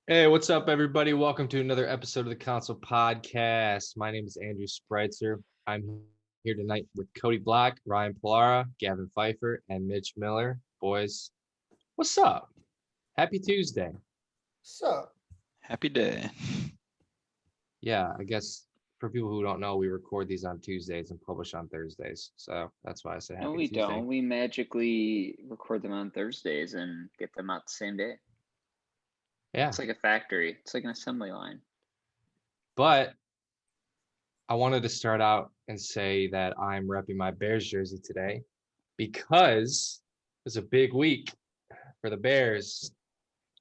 Hey, what's up, everybody? Welcome to another episode of the Console Podcast. My name is Andrew Spreitzer. I'm here tonight with Cody Black, Ryan Pilara, Gavin Pfeiffer, and Mitch Miller. Boys, what's up? Happy Tuesday. So, Happy day. Yeah, I guess for people who don't know, we record these on Tuesdays and publish on Thursdays. So that's why I say No, Happy we Tuesday. don't. We magically record them on Thursdays and get them out the same day. Yeah, It's like a factory. It's like an assembly line. but I wanted to start out and say that I'm repping my Bears jersey today because it's a big week for the Bears.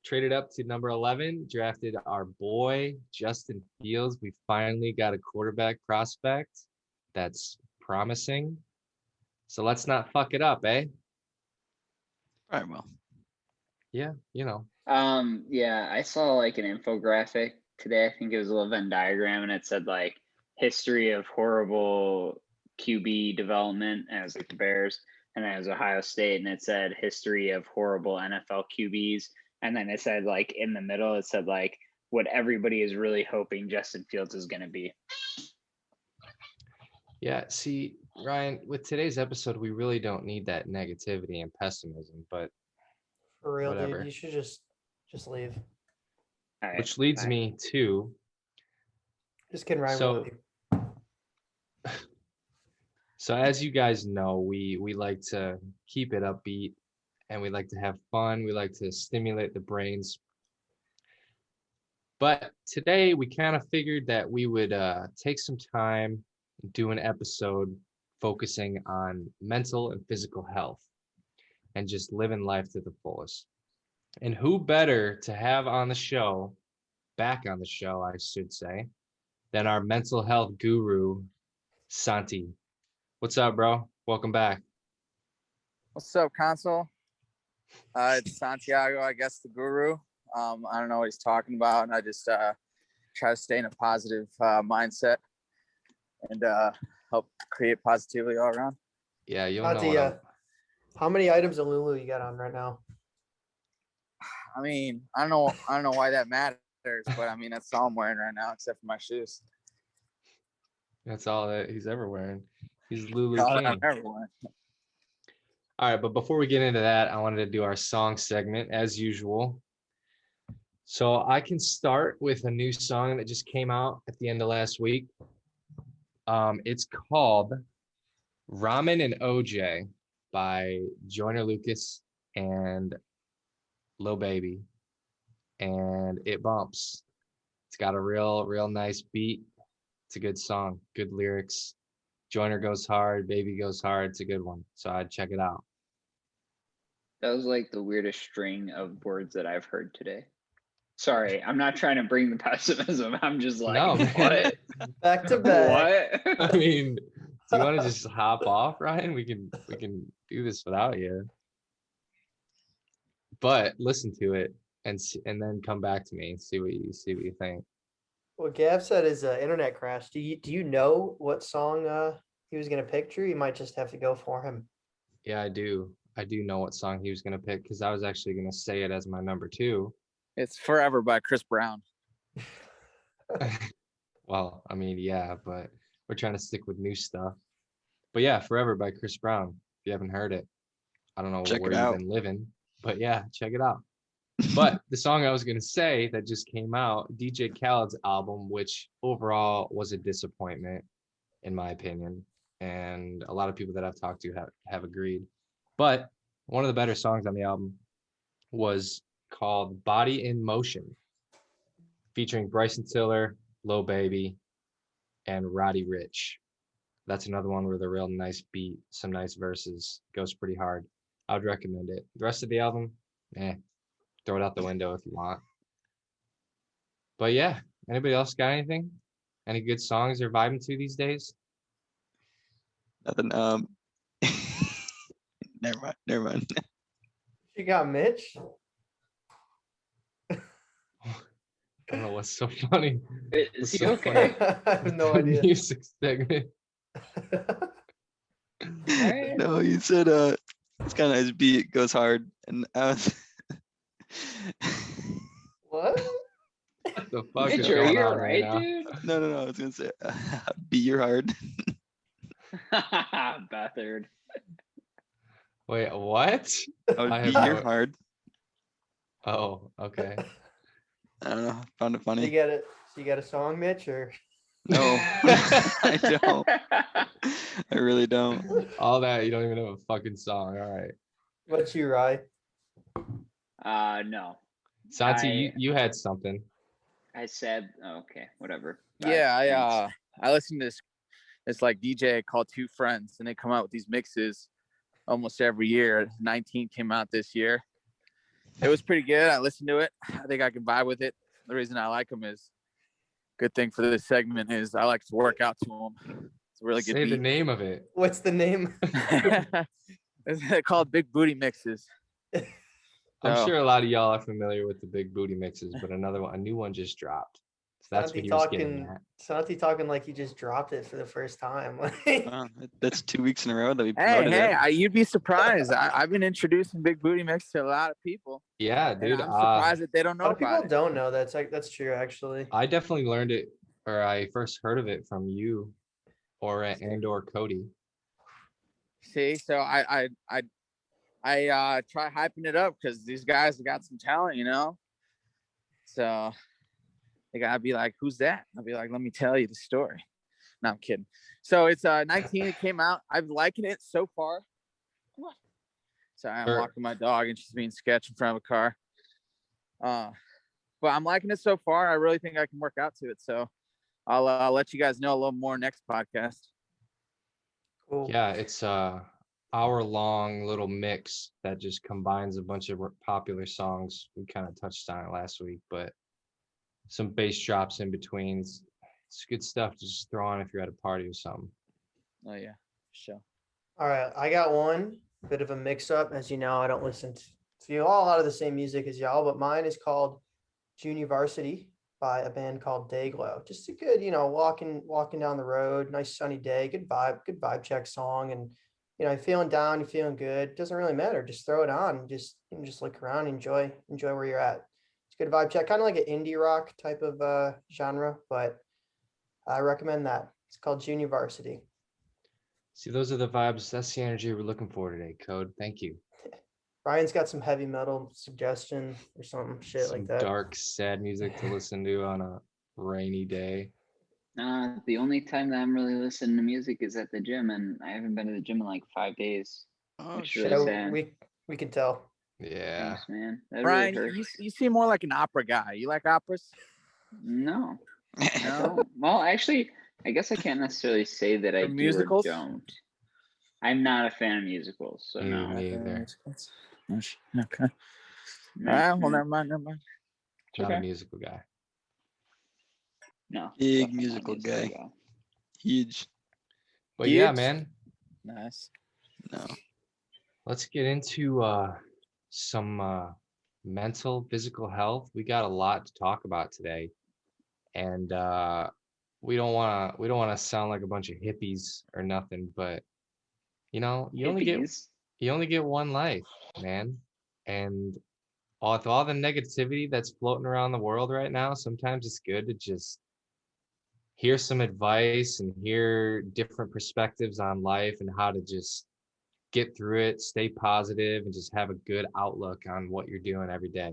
Traded up to number 11, drafted our boy Justin Fields. We finally got a quarterback prospect that's promising. So let's not fuck it up, eh? All right, well. Yeah, you know. Yeah, I saw like an infographic today. I think it was a little Venn diagram, and it said like history of horrible QB development as like the Bears, and then it was Ohio State, and it said history of horrible NFL QBs, and then it said like in the middle, it said like what everybody is really hoping Justin Fields is going to be. Yeah, see, Ryan, with today's episode, we really don't need that negativity and pessimism, but for real, whatever. dude, you should just leave. All right, Which leads bye. me to Just kidding, Ryan. So- we love you. So as you guys know, we like to keep it upbeat and we like to have fun. We like to stimulate the brains. But today we kind of figured that we would take some time, do an episode focusing on mental and physical health and just living life to the fullest. And who better to have on the show, back on the show, I should say, than our mental health guru, Santi. What's up, bro? Welcome back. What's up, Console? It's Santiago, I guess, the guru. I don't know what he's talking about, and I just try to stay in a positive mindset and help create positivity all around. Yeah, you'll know. Santi, how many items of Lulu you got on right now? I mean, I don't know why that matters, but I mean that's all I'm wearing right now, except for my shoes. That's all that he's ever wearing. He's Lulu All King. I'm ever wearing. All right, but before we get into that, I wanted to do our song segment as usual. So I can start with a new song that just came out at the end of last week. It's called Ramen and OJ by Joyner Lucas and Lil Baby. And it bumps. It's got a real nice beat. It's a good song, good lyrics. Joyner goes hard, Baby goes hard. It's a good one. So I'd check it out. That was like the weirdest string of words that I've heard today. Sorry, I'm not trying to bring the pessimism. I'm just like, No, man. what? Back to back. What? I mean, do you want to just hop off, Ryan? We can do this without you. But listen to it and then come back to me and see what you think. What Gav said is internet crash. Do you know what song he was gonna picture? You might just have to go for him. Yeah, I do. I do know what song he was gonna pick because I was actually gonna say it as my number 2. It's Forever by Chris Brown. Well, I mean, yeah, but we're trying to stick with new stuff. But yeah, Forever by Chris Brown. If you haven't heard it, I don't know Check where it you've out. been living, but yeah, check it out. But the song I was going to say that just came out, DJ Khaled's album, which overall was a disappointment, in my opinion. And a lot of people that I've talked to have agreed. But one of the better songs on the album was called Body in Motion, featuring Bryson Tiller, Lil Baby, and Roddy Ricch. That's another one with a real nice beat, some nice verses, goes pretty hard. I would recommend it. The rest of the album, throw it out the window if you want. But yeah, anybody else got anything? Any good songs they're vibing to these days? Nothing. Never mind. You got Mitch. I don't know what's so funny. Is he So okay? I have no The idea. music segment. Alright. No, you said it's kind of nice beat, goes hard, and I was What? the fuck is Mitchell, going you're on right right, now? dude. No. I was gonna say, beat your heart. Bethard. Wait, what? I would I beat have your no- heart. Oh, okay. I don't know. Found it You funny. get it. So you got a song, Mitch, or No, I don't. I really don't. All that, you don't even have a fucking song. All right. what's you, Rye? No. Santi, I- you had something. I said, okay, whatever. Bye, Yeah, thanks. I listen to this like DJ called Two Friends, and they come out with these mixes almost every year. 19 came out this year. It was pretty good. I listened to it. I think I can vibe with it. The reason I like them is good thing for this segment is I like to work out to them. It's a really good Say the beat. name of it. What's the name? It's called Big Booty Mixes. I'm So- sure a lot of y'all are familiar with the Big Booty Mixes, but a new one just dropped. So that's what Santi he was getting talking. at. Santi talking like he just dropped it for the first time. Wow, that's 2 weeks in a row that we Hey, promoted it. you'd be surprised. I've been introducing Big Booty Mix to a lot of people. Yeah, And dude. I'm surprised that they don't A know lot of people about it. don't know that's true actually. I definitely learned it, or I first heard of it from you, or Cody. See, so I try hyping it up because these guys have got some talent, you know. So they gotta be like, "Who's that?" I'll be like, "Let me tell you the story." No, I'm kidding. So it's 19. It came out. I'm liking it so far. What? Sorry, I'm Sure. walking my dog and she's being sketched in front of a car. But I'm liking it so far. I really think I can work out to it. So I'll let you guys know a little more next podcast. Cool. Yeah, it's a hour-long little mix that just combines a bunch of popular songs. We kind of touched on it last week, but some bass drops in between. It's good stuff to just throw on if you're at a party or something. Oh yeah, sure. All right, I got one bit of a mix up. As you know, I don't listen to a lot of the same music as y'all, but mine is called Junior Varsity by a band called Dayglow. Just a good, walking down the road, nice sunny day, good vibe check song. And you're feeling down, you're feeling good. Doesn't really matter. Just throw it on and just look around, enjoy where you're at. It's a good vibe check, kind of like an indie rock type of genre, but I recommend that. It's called Junior Varsity. See, those are the vibes. That's the energy we're looking for today, Code. Thank you. Ryan's got some heavy metal suggestion or some shit Some like that. dark, sad music to listen to on a rainy day. The only time that I'm really listening to music is at the gym, and I haven't been to the gym in like 5 days. Oh, Which shit. really Yeah, sad. we can tell. Yeah. Thanks, man. That Brian, really you, hurts. you seem more like an opera guy. You like operas? No, I No? don't. Well, actually, I guess I can't necessarily say that I Or do musicals? or don't. I'm not a fan of musicals, so Me no. neither. Okay. All right. Well, never mind. Not a Okay. musical guy. No. Big definitely not a musical musical guy. Huge. But yeah, Huge. man, Nice. No. let's get into some mental, physical health. We got a lot to talk about today, and we don't want to sound like a bunch of hippies or nothing, but you only get one life, man, and with all the negativity that's floating around the world right now, sometimes it's good to just hear some advice and hear different perspectives on life and how to just get through it, stay positive, and just have a good outlook on what you're doing every day.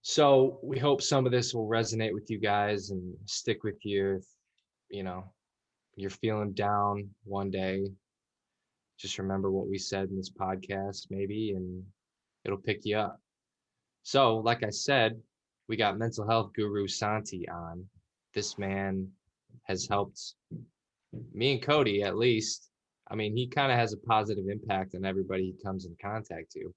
So we hope some of this will resonate with you guys and stick with you if, you're feeling down one day. Just remember what we said in this podcast, maybe, and it'll pick you up. So, like I said, we got mental health guru Santi on. This man has helped me and Cody, at least. I mean, he kind of has a positive impact on everybody he comes in contact to.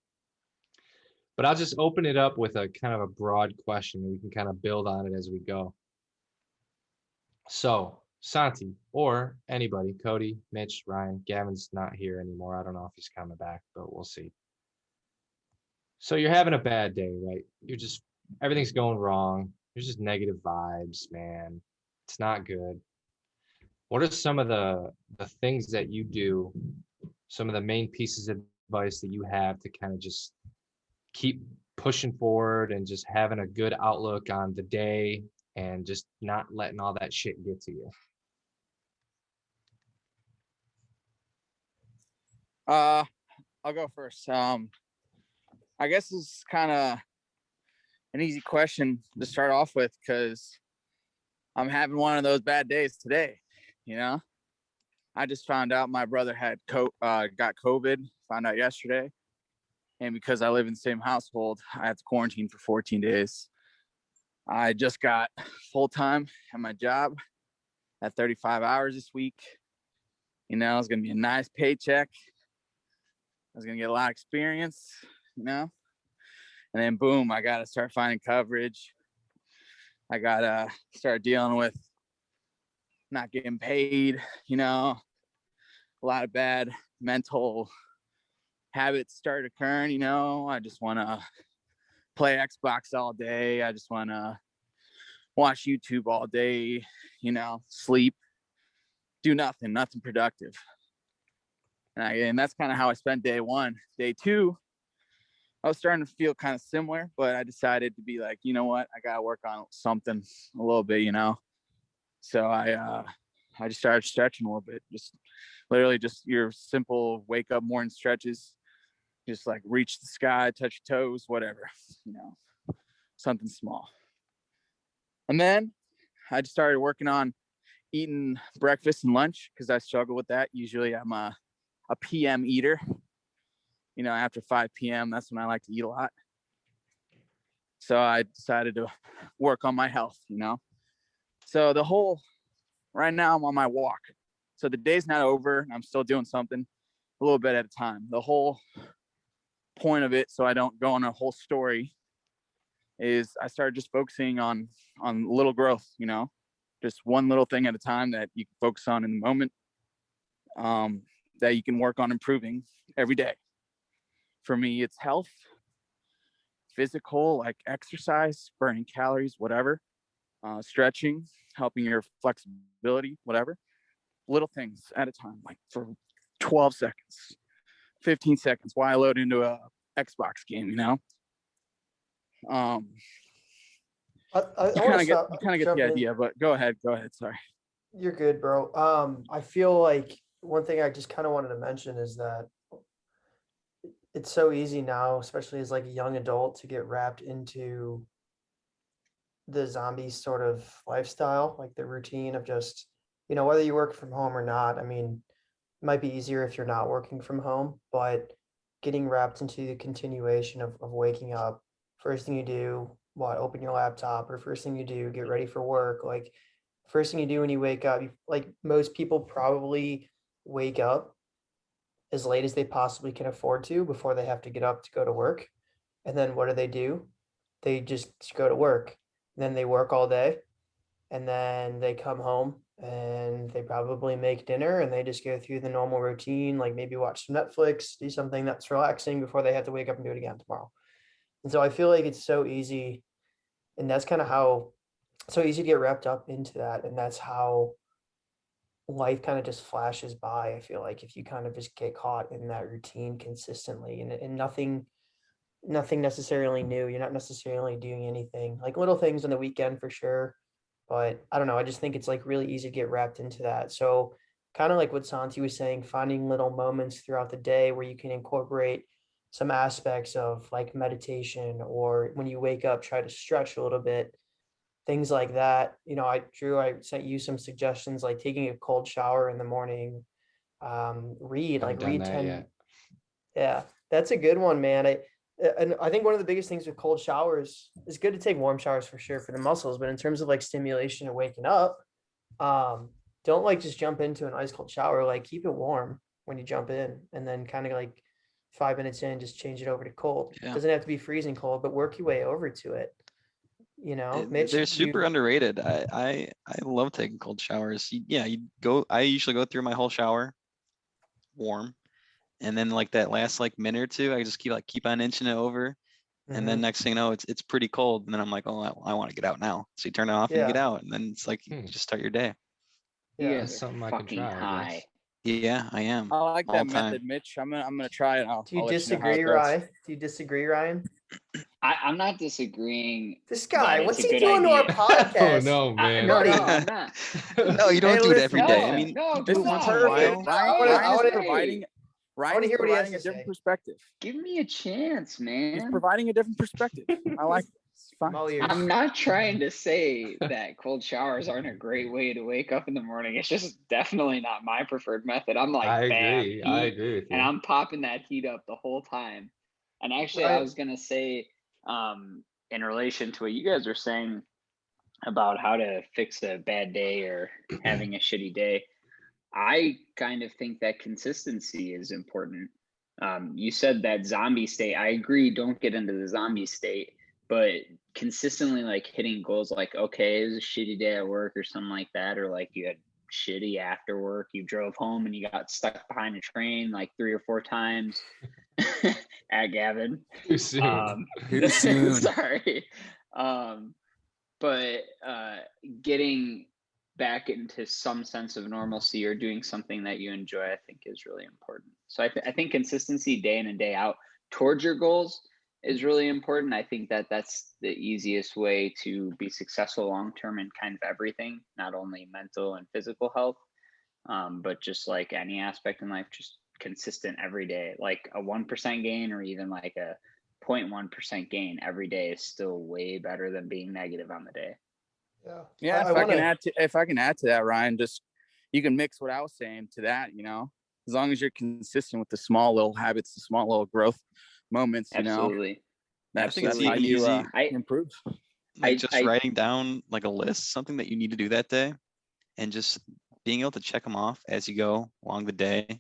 But I'll just open it up with a kind of a broad question, and we can kind of build on it as we go. So, Santi, or anybody, Cody, Mitch, Ryan, Gavin's not here anymore. I don't know if he's coming back, but we'll see. So you're having a bad day, right? Everything's going wrong. There's just negative vibes, man. It's not good. What are some of the things that you do, some of the main pieces of advice that you have to kind of just keep pushing forward and just having a good outlook on the day and just not letting all that shit get to you. I'll go first. I guess it's kind of an easy question to start off with because I'm having one of those bad days today. You know, I just found out my brother had got COVID. Found out yesterday, and because I live in the same household, I have to quarantine for 14 days. I just got full time at my job at 35 hours this week. You know, it's gonna be a nice paycheck. I was gonna get a lot of experience, you know, and then boom, I gotta start finding coverage. I gotta start dealing with not getting paid, you know, a lot of bad mental habits start occurring, you know. I just wanna play Xbox all day. I just wanna watch YouTube all day, you know, sleep, do nothing productive. And that's kind of how I spent day one. Day two, I was starting to feel kind of similar, but I decided to be like, you know what, I gotta work on something a little bit, you know. So I just started stretching a little bit, just literally just your simple wake up morning stretches, just like reach the sky, touch your toes, whatever, you know, something small. And then I just started working on eating breakfast and lunch because I struggle with that. Usually I'm a PM eater. You know, after 5 p.m., that's when I like to eat a lot. So I decided to work on my health, you know. So right now I'm on my walk. So the day's not over. I'm still doing something a little bit at a time. The whole point of it, so I don't go on a whole story, is I started just focusing on little growth, you know, just one little thing at a time that you can focus on in the moment, that you can work on improving every day. For me, it's health, physical, like exercise, burning calories, whatever, stretching, helping your flexibility, whatever, little things at a time, like for 12 seconds, 15 seconds, while I load into a Xbox game, you know? I You want to kind of get the idea, but go ahead. Sorry. You're good, bro. I feel like one thing I just kind of wanted to mention is that it's so easy now, especially as like a young adult, to get wrapped into the zombie sort of lifestyle, like the routine of just, you know, whether you work from home or not. I mean, it might be easier if you're not working from home, but getting wrapped into the continuation of waking up, first thing you do, open your laptop, or first thing you do, get ready for work. Like first thing you do when you wake up, like most people probably wake up as late as they possibly can afford to before they have to get up to go to work. And then what do? They just go to work. And then they work all day. And then they come home and they probably make dinner and they just go through the normal routine, like maybe watch some Netflix, do something that's relaxing before they have to wake up and do it again tomorrow. And so I feel like it's so easy. And that's kind of how so easy to get wrapped up into that. And that's how life kind of just flashes by. I feel like if you kind of just get caught in that routine consistently and nothing necessarily new, you're not necessarily doing anything, like little things on the weekend for sure. But I don't know, I just think it's like really easy to get wrapped into that. So kind of like what Santi was saying, finding little moments throughout the day where you can incorporate some aspects of like meditation, or when you wake up, try to stretch a little bit, things like that. You know, I sent you some suggestions, like taking a cold shower in the morning, Haven't done read that 10. yet. Yeah, that's a good one, man. And I think one of the biggest things with cold showers is good to take warm showers for sure for the muscles, but in terms of like stimulation and waking up, don't like just jump into an ice cold shower. Like keep it warm when you jump in, and then kind of like 5 minutes in, just change it over to cold. Yeah. Doesn't have to be freezing cold, but work your way over to it. You know, Mitch, They're super underrated. I love taking cold showers. Yeah, I usually go through my whole shower warm, and then like that last like minute or two, I just keep on inching it over, and then next thing you know, it's pretty cold, and then I'm like, oh, I want to get out now. So you turn it off and you get Yeah. out, and then it's like you just start your day. You Yeah. guys That's are something I could fucking try, I high. guess. Yeah, I am. I like All that time. method, Mitch. I'm gonna try it. Do you I'll let you know how it disagree, goes. Ryan? Do you disagree, Ryan? I'm not disagreeing. This guy, that what's it's a he good doing to our idea. podcast? Oh no, man. No, Buddy. I'm not. No, you don't Hey, do it every listen, day. I No, mean, no, you do This it is come once in a on, perfect. while. I Ryan, wanna- Ryan I is wanna- providing. Ryan wanna is hear what he has providing a to different say. perspective. Give me a chance, man. He's providing a different perspective. I like it. It's fine. I'm all ears. I'm not trying to say that cold showers aren't a great way to wake up in the morning. It's just definitely not my preferred method. I'm like, I bam, agree. I heat, agree with and you. I'm popping that heat up the whole time. And actually, I Right. was gonna say, in relation to what you guys were saying about how to fix a bad day or having a shitty day, I kind of think that consistency is important. You said that zombie state. I agree. Don't get into the zombie state, but consistently like hitting goals like, okay, it was a shitty day at work or something like that, or like you had shitty after work, you drove home and you got stuck behind a train like 3 or 4 times at Gavin. Too soon. Too soon. Sorry. But getting back into some sense of normalcy or doing something that you enjoy, I think is really important. So I think consistency day in and day out towards your goals is really important. I think that that's the easiest way to be successful long term in kind of everything, not only mental and physical health, but just like any aspect in life, just consistent every day. Like a 1% gain or even like a 0.1% gain every day is still way better than being negative on the day. Yeah. Yeah, I if I can add to that, Ryan, just you can mix what I was saying to that, as long as you're consistent with the small little habits, the small little growth moments, Absolutely. that's think it's how even you easy. improve. Like I- just I- writing down like a list, something that you need to do that day, and just being able to check them off as you go along the day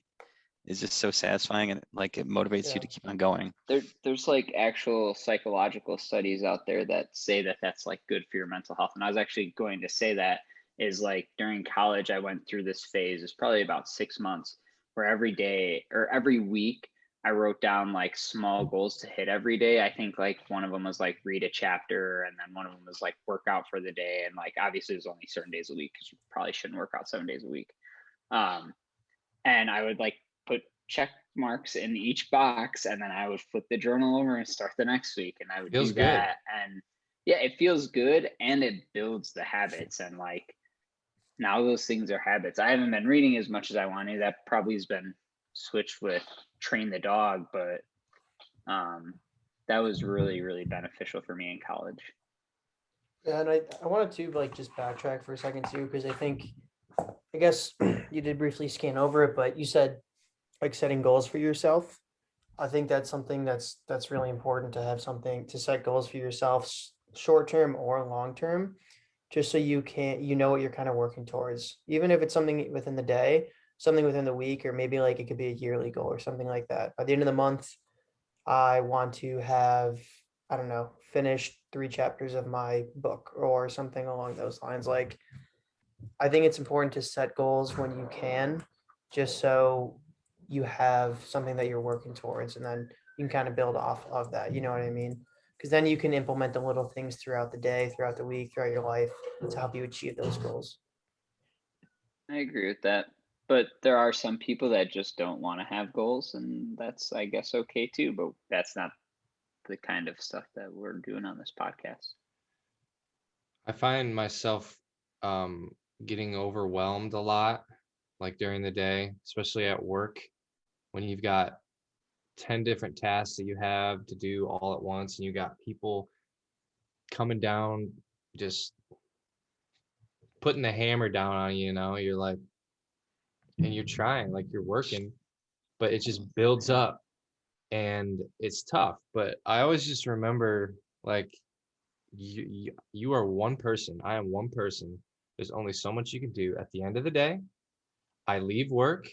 is just so satisfying, and like it motivates Yeah. you to keep on going. There's like actual psychological studies out there that say that that's like good for your mental health. And I was actually going to say that is like during college, I went through this phase. It's probably about 6 months where every day or every week I wrote down like small goals to hit every day. I think like one of them was like read a chapter, and then one of them was like work out for the day. And like obviously there's only certain days a week because you probably shouldn't work out 7 days a week. And I would like put check marks in each box, and then I would flip the journal over and start the next week, and I would Feels do good. that. And yeah, it feels good and it builds the habits. And like now those things are habits. I haven't been reading as much as I want to. That probably has been switched with train the dog, but that was really, really beneficial for me in college. Yeah, and I wanted to like just backtrack for a second too, because I guess you did briefly scan over it, but you said like setting goals for yourself. I think that's something that's really important to have something to set goals for yourself, short term or long term, just so you know what you're kind of working towards, even if it's something within the day, something within the week, or maybe like it could be a yearly goal or something like that. By the end of the month, I want to have, I don't know, finished 3 chapters of my book or something along those lines. Like, I think it's important to set goals when you can, just so you have something that you're working towards, and then you can kind of build off of that. You know what I mean? Because then you can implement the little things throughout the day, throughout the week, throughout your life to help you achieve those goals. I agree with that. But there are some people that just don't want to have goals, and that's, I guess, okay too. But that's not the kind of stuff that we're doing on this podcast. I find myself getting overwhelmed a lot, like during the day, especially at work, when you've got 10 different tasks that you have to do all at once, and you got people coming down, just putting the hammer down on you, you're like, and you're trying, like you're working, but it just builds up and it's tough. But I always just remember, like, you are one person. I am one person. There's only so much you can do. At the end of the day, I leave work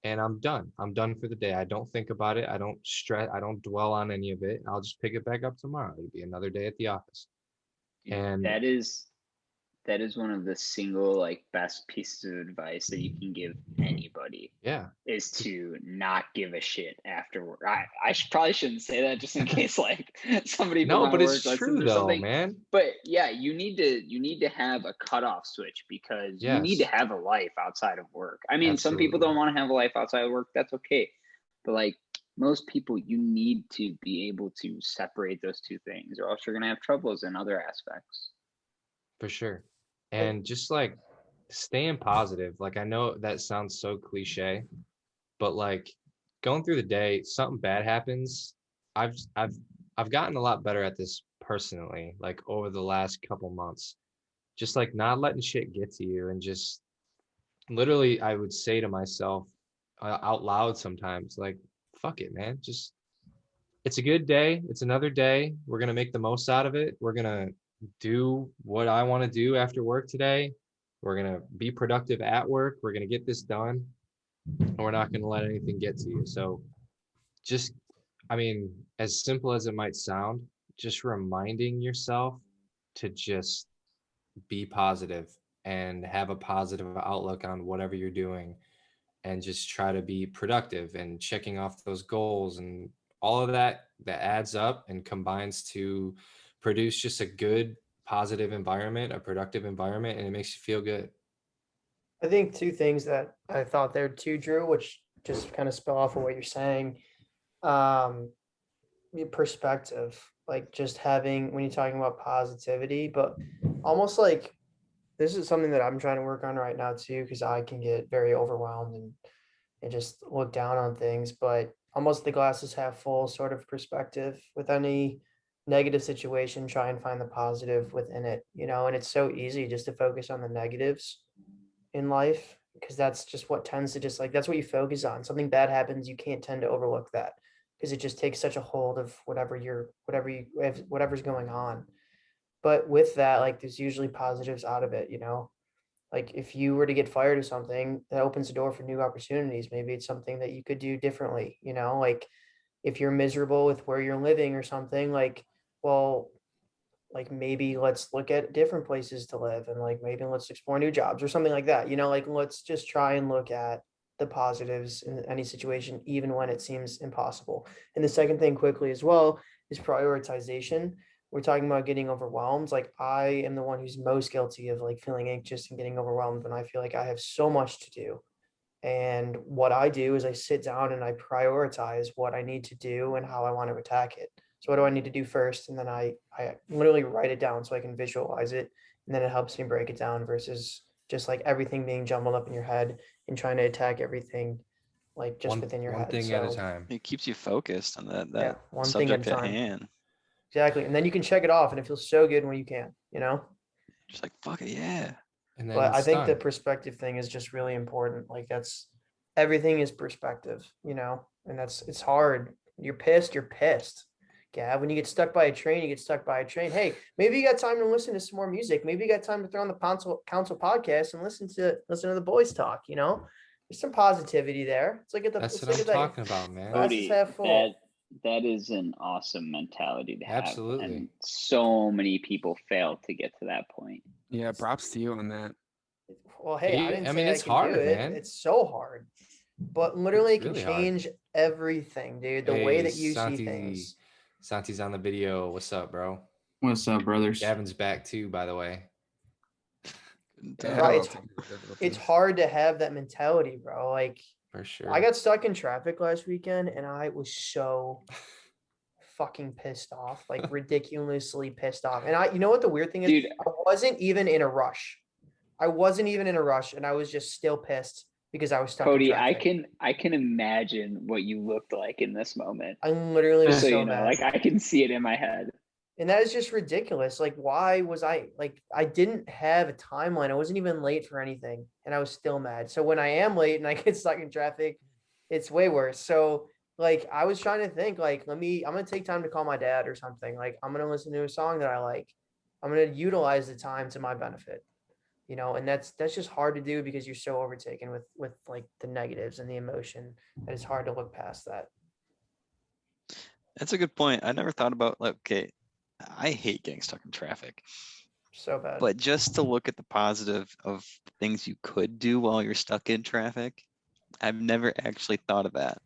and I'm done. I'm done for the day. I don't think about it. I don't stress. I don't dwell on any of it. I'll just pick it back up tomorrow. It'll be another day at the office. And That is that is one of the single like best pieces of advice that you can give anybody Yeah. is to not give a shit afterward. Probably shouldn't say that just in case like somebody from No, my but work it's listens true or though, something. man. But yeah, you need to have a cutoff switch because you need to Yes. have a life outside of work. I mean, some people Absolutely. don't want to have a life outside of work. That's okay. But like most people, you need to be able to separate those two things, or else you're gonna have troubles in other aspects. For sure. And just like staying positive. Like I know that sounds so cliche, but like going through the day, something bad happens. I've I've I've gotten a lot better at this personally, like over the last couple months. Just like not letting shit get to you and just literally I would say to myself out loud sometimes like fuck it, man. Just it's a good day. It's another day. We're going to make the most out of it. We're going to do what I want to do after work today. We're going to be productive at work. We're going to get this done. And we're not going to let anything get to you. So just, I mean, as simple as it might sound, just reminding yourself to just be positive and have a positive outlook on whatever you're doing and just try to be productive and checking off those goals and all of that adds up and combines to produce just a good positive environment, a productive environment, and it makes you feel good. I think two things that I thought there too, Drew, which just kind of spell off of what you're saying. Um, your perspective, like just having when you're talking about positivity, but almost like this is something that I'm trying to work on right now too, because I can get very overwhelmed and just look down on things, but almost the glass is half full sort of perspective with any negative situation, try and find the positive within it, and it's so easy just to focus on the negatives in life because that's just what tends to just like that's what you focus on. Something bad happens, you can't tend to overlook that because it just takes such a hold of whatever's going on. But with that, like there's usually positives out of it. Like if you were to get fired or something, that opens the door for new opportunities. Maybe it's something that you could do differently. Like if you're miserable with where you're living or something, well, like maybe let's look at different places to live and like maybe let's explore new jobs or something like that. Like let's just try and look at the positives in any situation, even when it seems impossible. And the second thing quickly as well is prioritization. We're talking about getting overwhelmed. Like I am the one who's most guilty of like feeling anxious and getting overwhelmed when I feel like I have so much to do. And what I do is I sit down and I prioritize what I need to do and how I want to attack it. So what do I need to do first? And then I literally write it down so I can visualize it. And then it helps me break it down versus just like everything being jumbled up in your head and trying to attack everything like just within your One head. thing at a So time. It keeps you focused on that yeah, one thing at a subject at time. hand. Exactly. And then you can check it off and it feels so good when you can. Just like fuck it, yeah. And then But I it's think the done. perspective thing is just really important. Like that's everything is perspective, and it's hard. You're pissed. Gav, when you get stuck by a train, you get stuck by a train. Hey, maybe you got time to listen to some more music. Maybe you got time to throw on the council podcast and listen to the boys talk. There's some positivity there. It's like That's it's what like I'm talking about, man. glass is Cody, half full. that is an awesome mentality to have. Absolutely. And so many people fail to get to that point. Yeah, props to you on that. Well, hey, I didn't say it's I can hard, do it. man. It's so hard. But literally it can really hard. change everything, dude. The way Hey, that you see things. Santi's on the video. What's up, bro? What's up, brothers? Gavin's back too, by the way. Yeah, right, it's- Technical It's difficulties. hard to have that mentality, bro. Like For sure. I got stuck in traffic last weekend and I was so fucking pissed off, like ridiculously pissed off. And you know what the weird thing is? Dude. I wasn't even in a rush. And I was just still pissed because I was stuck in Cody, I traffic. can imagine what you looked like in this moment. I'm literally Just so so you know, mad. like I can see it in my head. And that is just ridiculous. Like, why was I didn't have a timeline. I wasn't even late for anything and I was still mad. So when I am late and I get stuck in traffic, it's way worse. So like, I was trying to think like, I'm going to take time to call my dad or something. Like, I'm going to listen to a song that I like. I'm going to utilize the time to my benefit, and that's just hard to do because you're so overtaken with like the negatives and the emotion that it's hard to look past that. That's a good point. I never thought about like, okay, I hate getting stuck in traffic. So bad. But just to look at the positive of things you could do while you're stuck in traffic, I've never actually thought of that.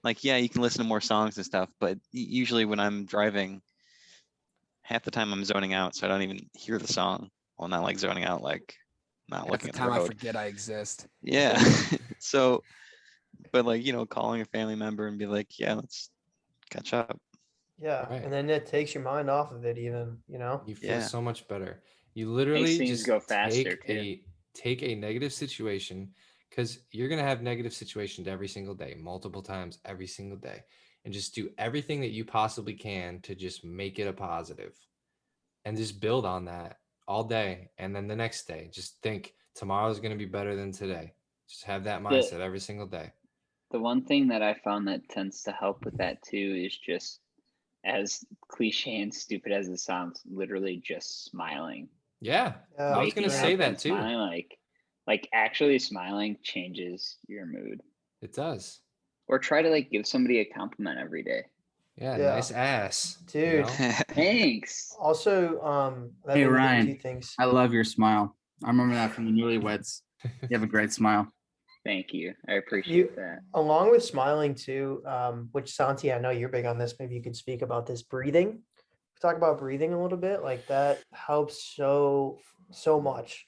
Like, yeah, you can listen to more songs and stuff, but usually when I'm driving, half the time I'm zoning out, so I don't even hear the song. Well, not like zoning out, like not Half looking the at the time I road. forget I exist. Yeah. So, but like, calling a family member and be like, yeah, let's catch up. Yeah, Right. and then it takes your mind off of it even, You feel Yeah. so much better. You literally things just go faster, take a negative situation, because you're gonna have negative situations every single day, multiple times every single day, and just do everything that you possibly can to just make it a positive, and just build on that all day. And then the next day, just think tomorrow's gonna be better than today. Just have that The mindset every single day. the one thing that I found that tends to help with that too is just, as cliche and stupid as it sounds, literally just smiling. Yeah, Yeah, I was gonna Waking say up and that too. smiling, like actually smiling changes your mood. It does. Or try to like give somebody a compliment every day. Yeah, Yeah. nice ass. you Dude. know? Thanks. Also, that Hey, made me think of Ryan. two things. I love your smile. I remember that from the Newlyweds. You have a great smile. Thank you. I appreciate that. Along with smiling too, which Santi, I know you're big on this. Maybe you could speak about this breathing. Talk about breathing a little bit. Like that helps so much.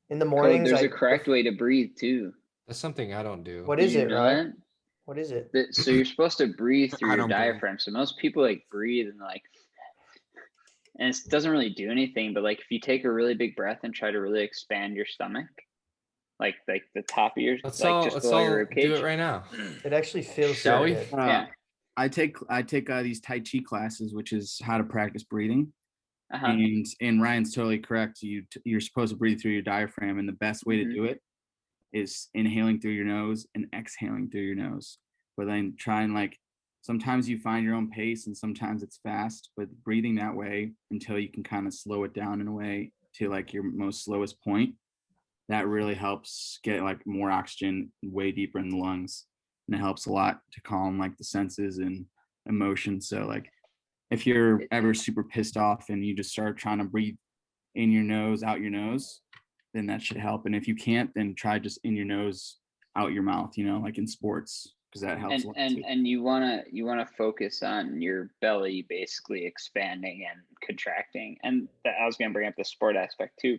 In the Code, mornings, there's a correct way to breathe too. That's something I don't do. What Did is you it, know right? that? What is it? So you're supposed to breathe through I your don't breathe. diaphragm. So most people like breathe and like, and it doesn't really do anything. But like if you take a really big breath and try to really expand your stomach, like the top of your, Let's like all just let's below your all rib do cage. it right now. It actually feels Shall so we? good. Yeah. I take these Tai Chi classes, which is how to practice breathing. Uh-huh. And Ryan's totally correct. You're supposed to breathe through your diaphragm, and the best way Mhm. to do it is inhaling through your nose and exhaling through your nose. But then try and like sometimes you find your own pace and sometimes it's fast, but breathing that way until you can kind of slow it down in a way to like your most slowest point, that really helps get like more oxygen way deeper in the lungs. And it helps a lot to calm like the senses and emotions. So like if you're ever super pissed off and you just start trying to breathe in your nose, out your nose, then that should help. And if you can't, then try just in your nose, out your mouth, like in sports, because that helps a lot too. And you wanna focus on your belly basically expanding and contracting. And I was gonna bring up the sport aspect too.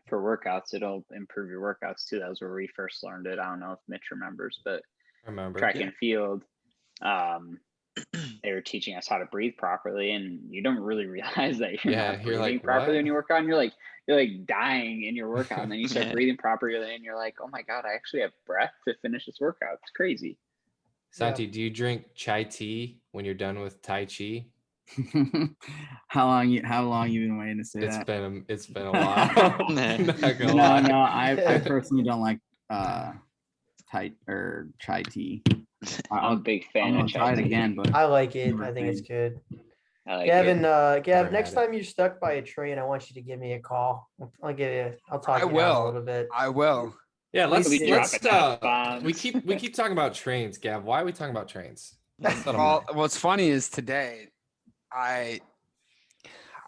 For workouts, it'll improve your workouts too. That was where we first learned it. I don't know if Mitch remembers, but Remember. track and field, they were teaching us how to breathe properly, and you don't really realize that you're Yeah, not you're breathing like, properly "What?" when you work out. And you're like dying in your workout, and then you start Yeah. breathing properly, and you're like, oh my god, I actually have breath to finish this workout. It's crazy. Santi, do you drink chai tea when you're done with Tai Chi? How long you been waiting to say It's that? been a while. Not gonna lie. No, I personally don't like tight or chai tea. I'm a big fan I'm of gonna try chai it tea. again, but I like it. Never I think it's think. good. I like Gavin, it. Gav, Never next had it. time you're stuck by a train, I want you to give me a call. I'll give you. I'll talk I you down a will. little bit. I will. Yeah, let's Please do. let's Dropping F-bombs. we keep talking about trains, Gav. Why are we talking about trains? Let's let 'em Well, know. what's funny is today, I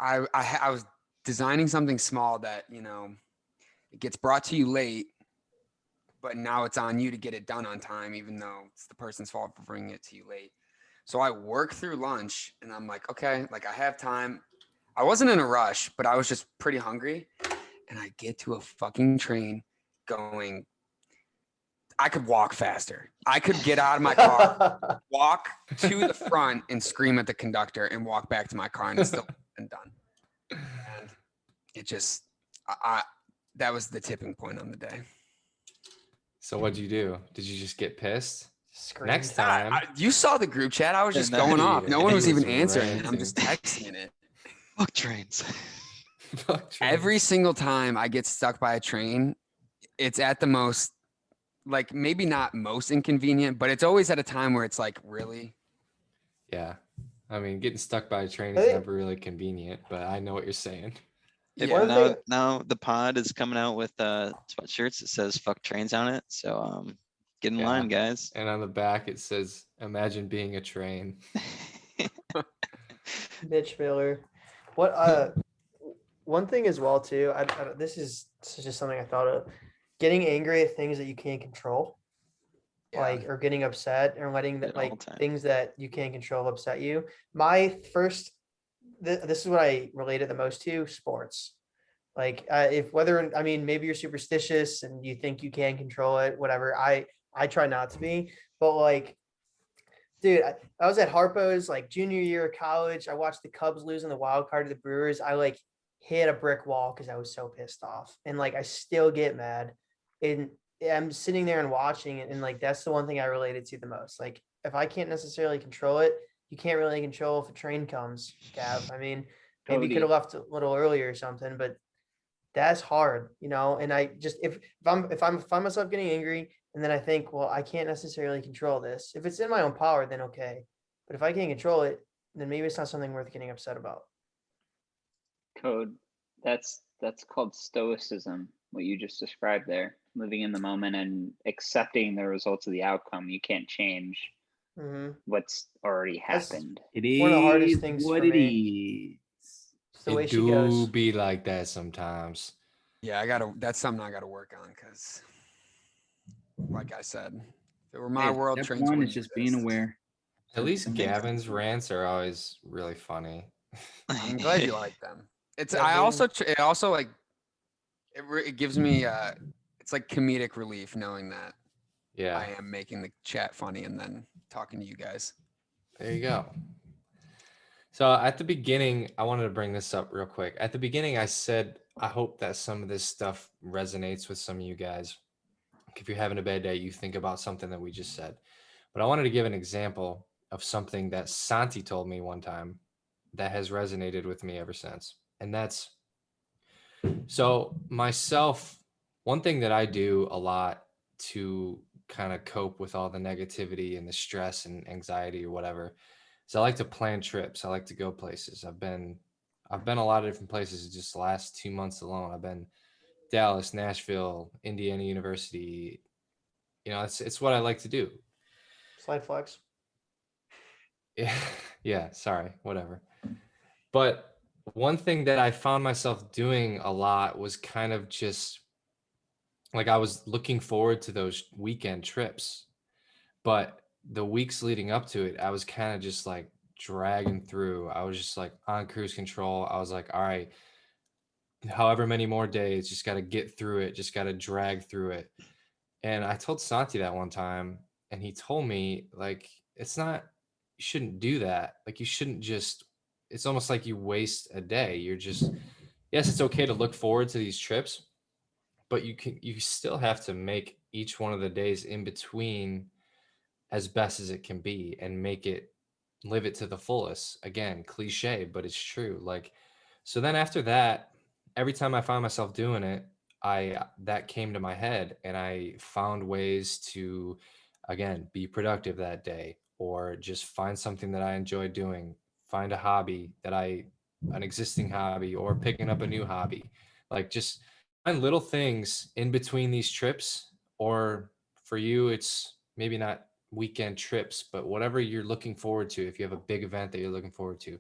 was designing something small that it gets brought to you late, but now it's on you to get it done on time, even though it's the person's fault for bringing it to you late. So I work through lunch, and I'm like, okay, like I have time. I wasn't in a rush, but I was just pretty hungry, and I get to a fucking train going. I could walk faster. I could get out of my car, walk to the front and scream at the conductor and walk back to my car, and it's still been done. And it just, that was the tipping point on the day. So what'd you do? Did you just get pissed? Screamed. Next time. You saw the group chat. I was just No, going he- off. No one he was was even answering. I'm ranting. just texting it. Fuck trains. Fuck trains. Every single time I get stuck by a train, it's at the most, like maybe not most inconvenient, but it's always at a time where it's like, really? Yeah. I mean, getting stuck by a train I is think- never really convenient, but I know what you're saying. Yeah, One but thing- now the pod is coming out with sweatshirts that says "fuck trains" on it. So get in Yeah. line, guys. And on the back it says, "Imagine being a train." Mitch Miller. What one thing as well too. This is just something I thought of. Getting angry at things that you can't control, Yeah. like, or getting upset or letting Yeah, that, all like, the time. things that you can't control upset you. My first, this is what I related the most to: sports. Like, if whether, I mean, maybe you're superstitious and you think you can control it, whatever. I try not to be, but like, dude, I was at Harpo's like junior year of college. I watched the Cubs lose in the wild card to the Brewers. I like hit a brick wall because I was so pissed off, and like I still get mad. And I'm sitting there and watching it, and like that's the one thing I related to the most. Like, if I can't necessarily control it, you can't really control if a train comes, Gav. I mean, maybe you could have Cody. left a little earlier or something, but that's hard, you know. And I just, if I find myself getting angry and then I think, well, I can't necessarily control this. If it's in my own power, then okay. But if I can't control it, then maybe it's not something worth getting upset about. Code. That's called stoicism, what you just described there. Living in the moment and accepting the results of the outcome. You can't change Hmm. what's already That's- happened. It is One of the hardest things what for it me. is. It's the way It she do goes. be like that sometimes. Yeah, that's something I gotta work on because, like I said, if it were my Hey, world, step trains one is wouldn't just being exist. aware. At least Simple. Gavin's rants are always really funny. I'm glad you like them. It's Yeah, I Hayden. also it also like it gives me it's like comedic relief knowing that Yeah, I am making the chat funny and then talking to you guys. there you go. So at the beginning, I wanted to bring this up real quick. At the beginning, I said, I hope that some of this stuff resonates with some of you guys. If you're having a bad day, you think about something that we just said. But I wanted to give an example of something that Santi told me one time that has resonated with me ever since. And that's, so myself, one thing that I do a lot to kind of cope with all the negativity and the stress and anxiety or whatever, is I like to plan trips. I like to go places. I've been a lot of different places just the last 2 months alone. I've been Dallas, Nashville, Indiana University. You know, it's what I like to do. Slide flex. Yeah, yeah, sorry, whatever. But one thing that I found myself doing a lot was kind of just like I was looking forward to those weekend trips, but the weeks leading up to it, I was kind of just like dragging through. I was just like on cruise control. I was like, all right, however many more days, just got to get through it, just got to drag through it. And I told Santi that one time, and he told me, like, it's not, you shouldn't do that. Like, you shouldn't just, it's almost like you waste a day. You're just, yes, it's okay to look forward to these trips, but you still have to make each one of the days in between as best as it can be and make it, live it to the fullest. Again, cliche, but it's true. Like, so then after that, every time I found myself doing it, that came to my head and I found ways to, again, be productive that day or just find something that I enjoy doing, find a hobby an existing hobby or picking up a new hobby. Like, just find little things in between these trips, or for you it's maybe not weekend trips, but whatever you're looking forward to. If you have a big event that you're looking forward to,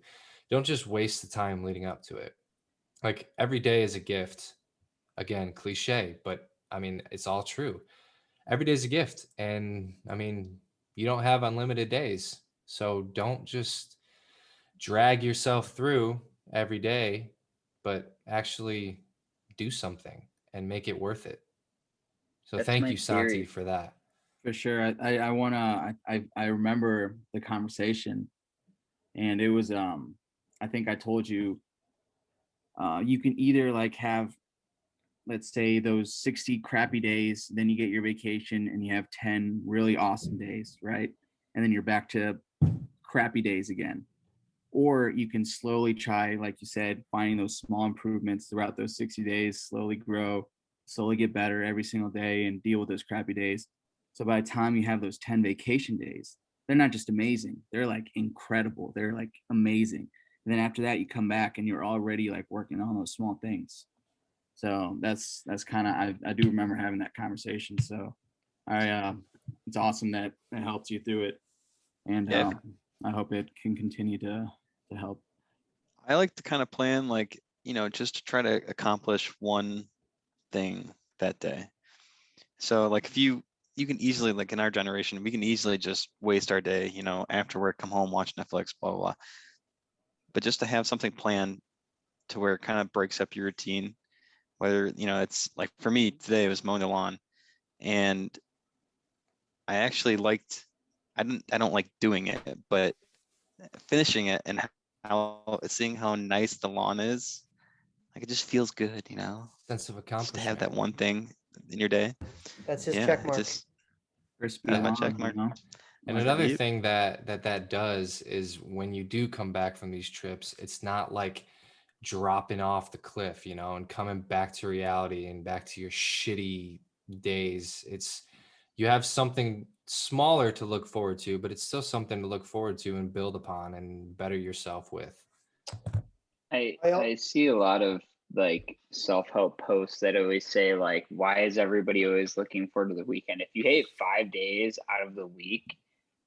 don't just waste the time leading up to it. Like, every day is a gift. Again, cliche, but I mean, it's all true. Every day is a gift. And I mean, you don't have unlimited days. So don't just drag yourself through every day, but actually do something and make it worth it. So That's thank my you, Santi, theory. for that. For sure. I wanna I remember the conversation, and it was I think I told you you can either like have, let's say, those 60 crappy days, then you get your vacation and you have 10 really awesome days, right? And then you're back to crappy days again. Or you can slowly try, like you said, finding those small improvements throughout those 60 days, slowly grow, slowly get better every single day and deal with those crappy days. So by the time you have those 10 vacation days, they're not just amazing, they're like incredible. They're like amazing. And then after that, you come back and you're already like working on those small things. So that's kind of, I do remember having that conversation. So it's awesome that it helped you through it. And Yeah. I hope it can continue to help. I like to kind of plan like just to try to accomplish one thing that day. So like if you can easily, like in our generation, we can easily just waste our day, after work, come home, watch Netflix, blah, blah, blah. But just to have something planned to where it kind of breaks up your routine, whether, it's like for me today it was mowing the lawn, and I actually I don't like doing it, but finishing it and seeing how nice the lawn is, like it just feels good, Sense of just to have accomplishment. that one thing in your day. That's his Yeah, check it mark. just Crispy That's my lawn, check mark. And Like, another you- thing that does is when you do come back from these trips, it's not like dropping off the cliff, and coming back to reality and back to your shitty days. You have something smaller to look forward to, but it's still something to look forward to and build upon and better yourself with. I see a lot of like self-help posts that always say like, why is everybody always looking forward to the weekend? If you hate 5 days out of the week,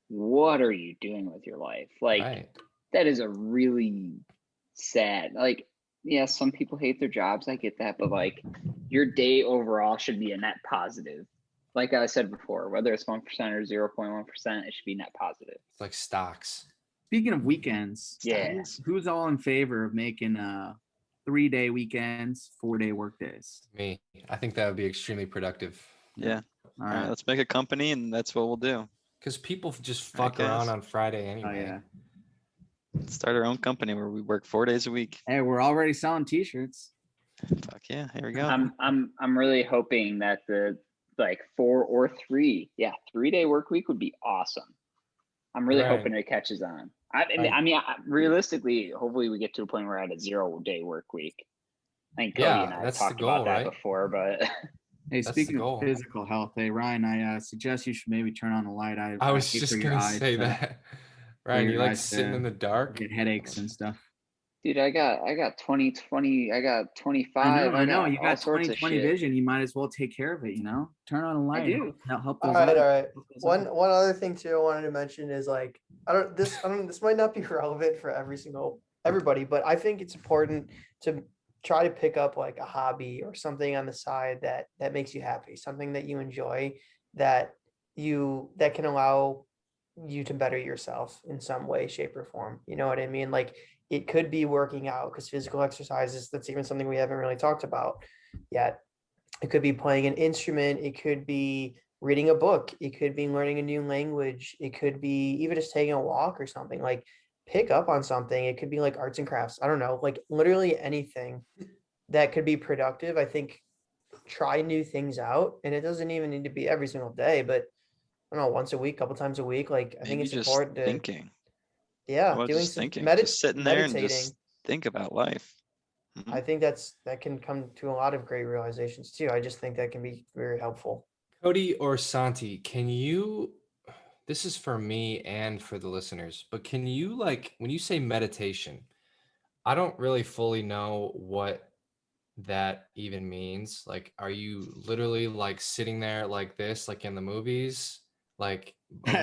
what are you doing with your life? Like Right. that is a really sad, like, yeah, some people hate their jobs. I get that, but like your day overall should be a net positive. Like I said before, whether it's 1% or 0.1%, it should be net positive. It's like stocks. Speaking of weekends, Yeah. who's all in favor of making 3-day weekends, 4-day work days? Me, I think that would be extremely productive Yeah. All All right, right. let's make a company, and that's what we'll do. because people just All right, fuck around guys. on Friday Oh anyway. yeah. Let's start our own company where we work 4 days a week. Hey, we're already selling T-shirts. Fuck yeah, here we go. I'm really hoping that the like 4 or 3, 3-day work week would be awesome. I'm really Right. hoping it catches on. Right. I mean, realistically, hopefully we get to a point where we're at a 0-day work week. I think Cody Yeah, and I have that's the talked about goal, that right? before, but Hey, That's the speaking goal. of physical health, hey Ryan, I suggest you should maybe turn on the light. I was hate just for your gonna eyes say to that. Ryan, your you like eyes sitting to in the dark? get headaches and stuff. dude, I got 20/20, I got 25. I know. You all got sorts of 20/20 shit. vision. You might as well take care of it. Turn on a light. do. Help All those right, eyes. all right. help those eyes. One other thing too I wanted to mention is like this might not be relevant for everybody, but I think it's important to try to pick up like a hobby or something on the side that makes you happy, something that you enjoy that can allow you to better yourself in some way, shape, or form. You know what I mean? Like it could be working out because physical exercises, that's even something we haven't really talked about yet. It could be playing an instrument. It could be reading a book. It could be learning a new language. It could be even just taking a walk or something. Like pick up on something. It could be like arts and crafts. I don't know, like literally anything that could be productive. I think try new things out, and it doesn't even need to be every single day, but I don't know, once a week, couple times a week. Like I think Maybe it's just important to thinking. yeah, Well, doing just some thinking. medit Just sitting there and meditating. just think about life. Mhm. I think that can come to a lot of great realizations too. I just think that can be very helpful. Cody or Santi, can you? This is for me and for the listeners, but can you like when you say meditation? I don't really fully know what that even means. Like, are you literally like sitting there like this, like in the movies? Like,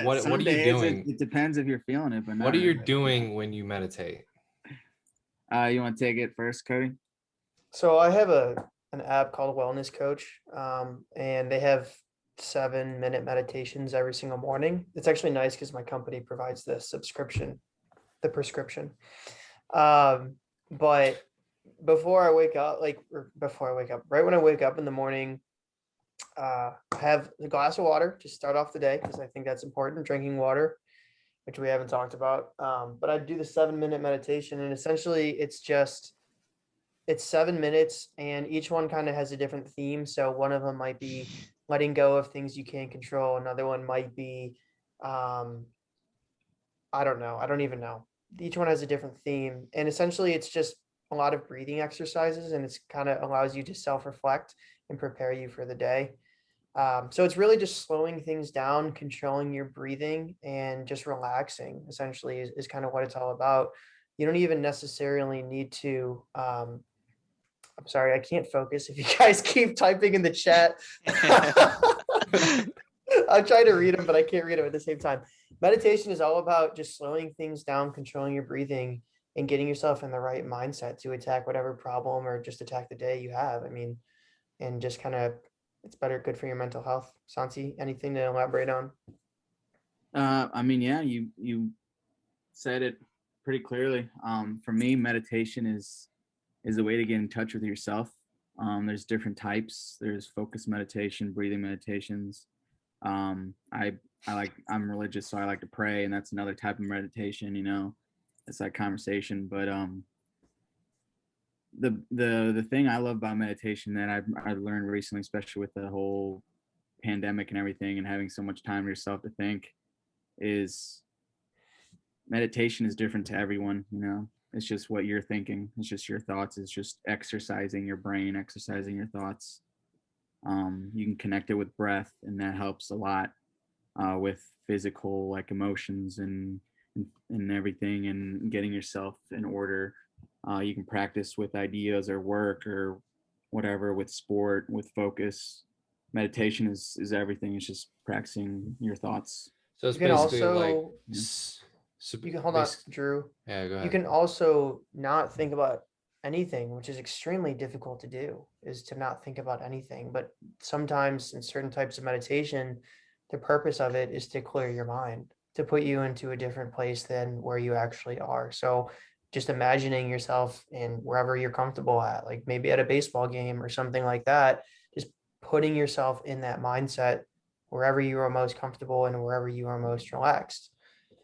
what Some are you days doing? It depends if you're feeling it, but What not are you every day. doing when you meditate? You want to take it first, Cody? So I have an app called Wellness Coach, and they have 7-minute meditations every single morning. It's actually nice because my company provides the prescription. But before I wake up, right when I wake up in the morning, I have a glass of water to start off the day because I think that's important. Drinking water, which we haven't talked about. But I do the 7-minute meditation, and essentially it's 7 minutes, and each one kind of has a different theme. So one of them might be letting go of things you can't control. Another one might be, I don't know. I don't even know. Each one has a different theme, and essentially it's just a lot of breathing exercises, and it's kind of allows you to self-reflect and prepare you for the day. So it's really just slowing things down, controlling your breathing, and just relaxing essentially is kind of what it's all about. You don't even necessarily need to, I'm sorry, I can't focus if you guys keep typing in the chat. I'm trying to read them, but I can't read them at the same time. Meditation is all about just slowing things down, controlling your breathing, and getting yourself in the right mindset to attack whatever problem or just attack the day you have. I mean, and just kind of, it's good for your mental health. Santi, anything to elaborate on? I mean, yeah, you said it pretty clearly. For me, meditation is a way to get in touch with yourself. There's different types. There's focus meditation, breathing meditations. I'm religious, so I like to pray, and that's another type of meditation. You know, it's like conversation. But the thing I love about meditation that I've learned recently, especially with the whole pandemic and everything, and having so much time to yourself to think, is meditation is different to everyone. You know, it's just what you're thinking. It's just your thoughts. It's just exercising your brain, exercising your thoughts. You can connect it with breath, and that helps a lot with physical, like, emotions and everything, and getting yourself in order. You can practice with ideas or work or whatever, with sport, with focus. Meditation is everything. It's just practicing your thoughts. So it's You can basically like also, you can hold on, Drew. Yeah, go You ahead. can also not think about anything, which is extremely difficult to do, is to not think about anything. But sometimes in certain types of meditation, the purpose of it is to clear your mind, to put you into a different place than where you actually are. So just imagining yourself in wherever you're comfortable at, like maybe at a baseball game or something like that, just putting yourself in that mindset wherever you are most comfortable and wherever you are most relaxed.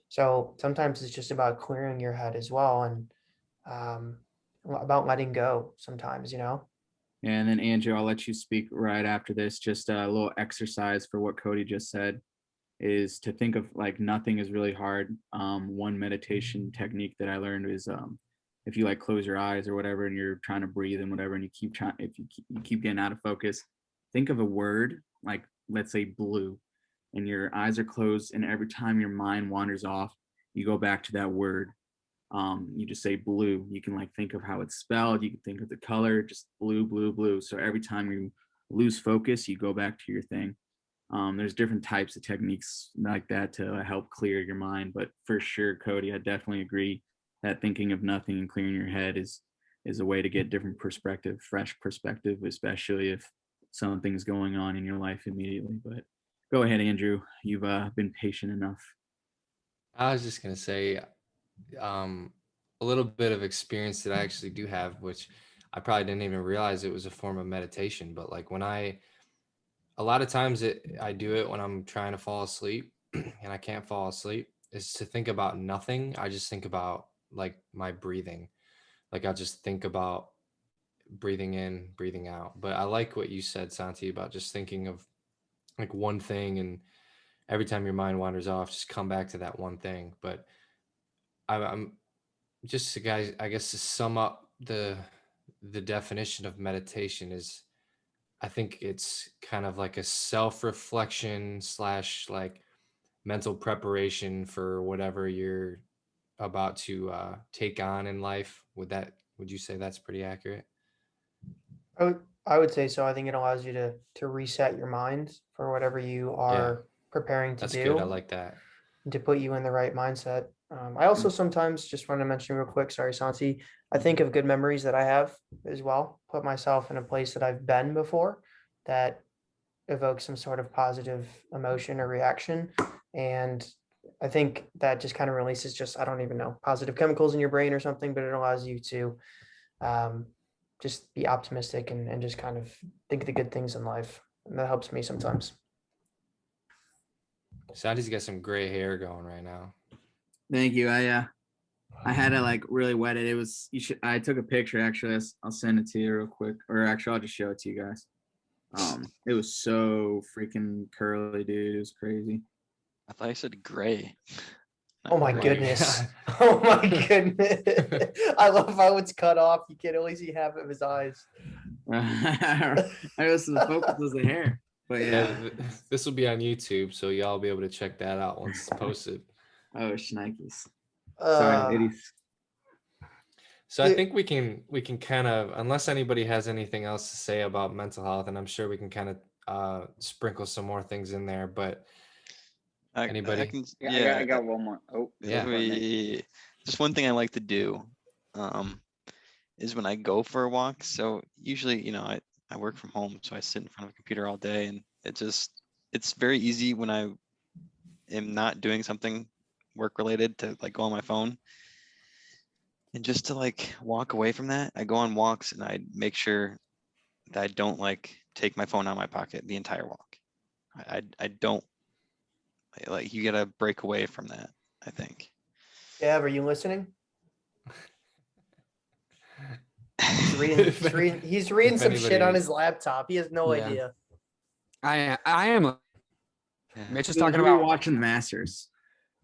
So sometimes it's just about clearing your head as well, and about letting go sometimes, you know? And then Andrew, I'll let you speak right after this. Just a little exercise for what Cody just said is to think of, like, nothing is really hard. One meditation technique that I learned is if you, like, close your eyes or whatever, and you're trying to breathe and whatever, and you keep trying, if you keep getting out of focus, think of a word, like, let's say blue, and your eyes are closed, and every time your mind wanders off, you go back to that word. You just say blue. You can, like, think of how it's spelled. You can think of the color, just blue, blue, blue. So every time you lose focus, you go back to your thing. There's different types of techniques like that to help clear your mind. But for sure, Cody, I definitely agree that thinking of nothing and clearing your head is a way to get different perspective, fresh perspective, especially if something's going on in your life immediately. But go ahead, Andrew. You've been patient enough. I was just gonna say, a little bit of experience that I actually do have, which I probably didn't even realize it was a form of meditation. But like a lot of times I do it when I'm trying to fall asleep and I can't fall asleep, is to think about nothing. I just think about, like, my breathing. Like, I'll just think about breathing in, breathing out. But I like what you said, Santi, about just thinking of, like, one thing, and every time your mind wanders off, just come back to that one thing. But I'm just, guys, I guess, to sum up the definition of meditation is, I think it's kind of like a self-reflection slash, like, mental preparation for whatever you're about to take on in life. Would you say that's pretty accurate? I would say so. I think it allows you to reset your mind for whatever you are preparing to That's do. good. I like that. And to put you in the right mindset. I also sometimes just want to mention real quick, sorry, Santi, I think of good memories that I have as well. Put myself in a place that I've been before that evokes some sort of positive emotion or reaction. And I think that just kind of releases just, I don't even know, positive chemicals in your brain or something, but it allows you to just be optimistic and just kind of think the good things in life. And that helps me sometimes. Santi's got some gray hair going right now. Thank you. I had to, like, really wet it. It was, I took a picture, actually. I'll send it to you real quick, or actually I'll just show it to you guys. It was so freaking curly, dude. It was crazy. I thought you said gray. Oh my Right. goodness. Oh my goodness. I love how it's cut off. You can only see half of his eyes. I guess the focus was the hair. But yeah. This will be on YouTube, so y'all be able to check that out once it's posted. Oh, shnikes. Uh, Sorry, ladies. So I think we can kind of, unless anybody has anything else to say about mental health, and I'm sure we can kind of sprinkle some more things in there, but anybody? I can, I got one more. Oh, Yeah. Just one thing I like to do is when I go for a walk. So usually, I work from home, so I sit in front of a computer all day, and it's very easy when I am not doing something work related to like go on my phone. And just to like walk away from that, I go on walks and I make sure that I don't like take my phone out of my pocket the entire walk. I don't like, you gotta break away from that, I think. Gav, are you listening? He's reading, he's reading if some shit on anybody- his laptop. He has no Yeah. idea. I am. Yeah. Mitch is We talking were about watching the Masters.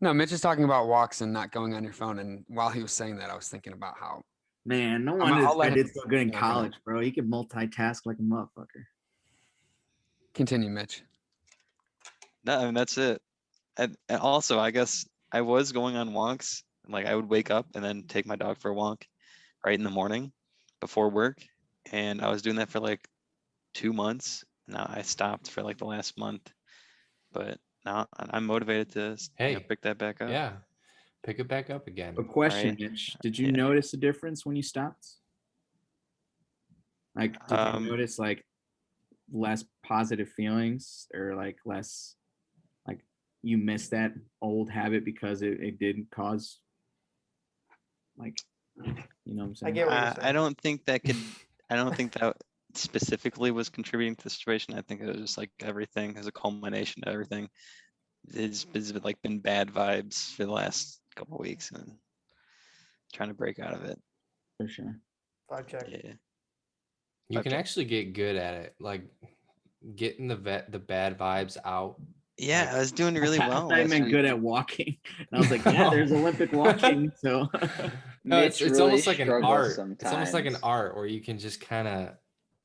no. Mitch is talking about walks and not going on your phone. And while he was saying that, I was thinking about how Man, no I'm- wonder I'll this let guy him did so good in work on it. college, bro. He could multitask like a motherfucker. continue, Mitch. No, I mean, that's it. And also, I guess I was going on walks. Like I would wake up and then take my dog for a walk right in the morning before work. And I was doing that for like 2 months. Now I stopped for like the last month, but now I'm motivated to Hey, pick that back up. Yeah, pick it back up again. A question, Right. Mitch. Did you Yeah. notice a difference when you stopped? Like, did you notice like less positive feelings or like less, like you missed that old habit because it did cause, like, you know what I'm saying? get what you're I saying. don't think that could, I don't think that specifically was contributing to the situation. I think it was just like everything as a culmination of everything. It's like been bad vibes for the last couple weeks and trying to break out of it. For sure. 5 check. Yeah. You can Okay. actually get good at it, like getting the bad vibes out. Yeah, Like- I was doing really well. I last meant week. good at walking. And I was like, yeah, there's Olympic walking. So No, it's Mitch almost really like an struggles art. It's almost like an sometimes. art where you can just kind of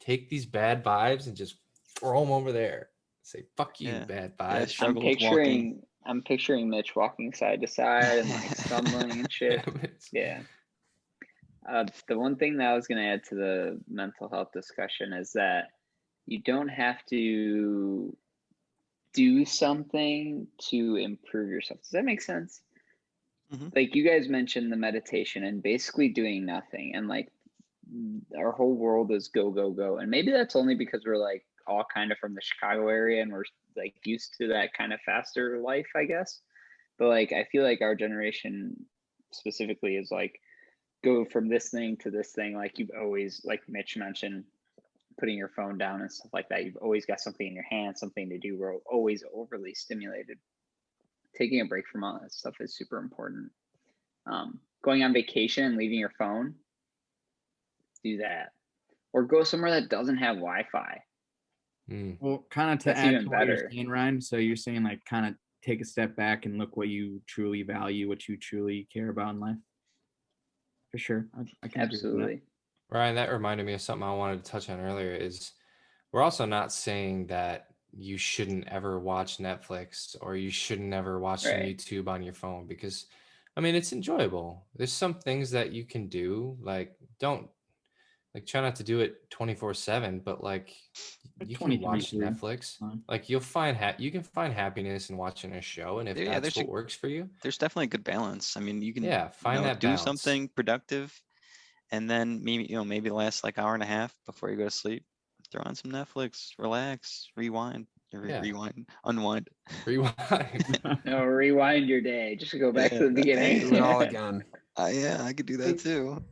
take these bad vibes and just throw them over there. Say "fuck you, Yeah. bad Yeah, I vibes." I'm struggle with walking. picturing Mitch walking side to side and like stumbling and shit. Damn it. Yeah. The one thing that I was gonna add to the mental health discussion is that you don't have to do something to improve yourself. Does that make sense? Mhm. Like you guys mentioned the meditation and basically doing nothing, and like our whole world is go go go, and maybe that's only because we're like all kind of from the Chicago area and we're like used to that kind of faster life, I guess. But like I feel like our generation specifically is like go from this thing to this thing. Like you've always, like Mitch mentioned, putting your phone down and stuff like that. You've always got something in your hand, something to do. We're always overly stimulated. Taking a break from all that stuff is super important. Going on vacation and leaving your phone, do that. Or go somewhere that doesn't have Wi-Fi. Mm. well, kind of to That's add even to what you're better. saying, Ryan. So you're saying like kind of take a step back and look what you truly value, what you truly care about in life. For sure. I can agree with that. Absolutely. Ryan, that reminded me of something I wanted to touch on earlier. Is we're also not saying that you shouldn't ever watch Netflix or you shouldn't ever watch some Right. YouTube on your phone, because I mean it's enjoyable. There's some things that you can do, like don't like try not to do it 24/7, but like Like you can watch 23. Netflix. Fine. Like you can find happiness in watching a show, and if Yeah, that's what works for you, There's definitely a good balance. I mean, you can yeah, find that do balance. something productive and then maybe last like hour and a half before you go to sleep. Throw on some Netflix, relax, rewind, Yeah. unwind. Rewind. No, rewind your day. Just go back to Yeah, the beginning. Do it all again. Yeah, I could do that too.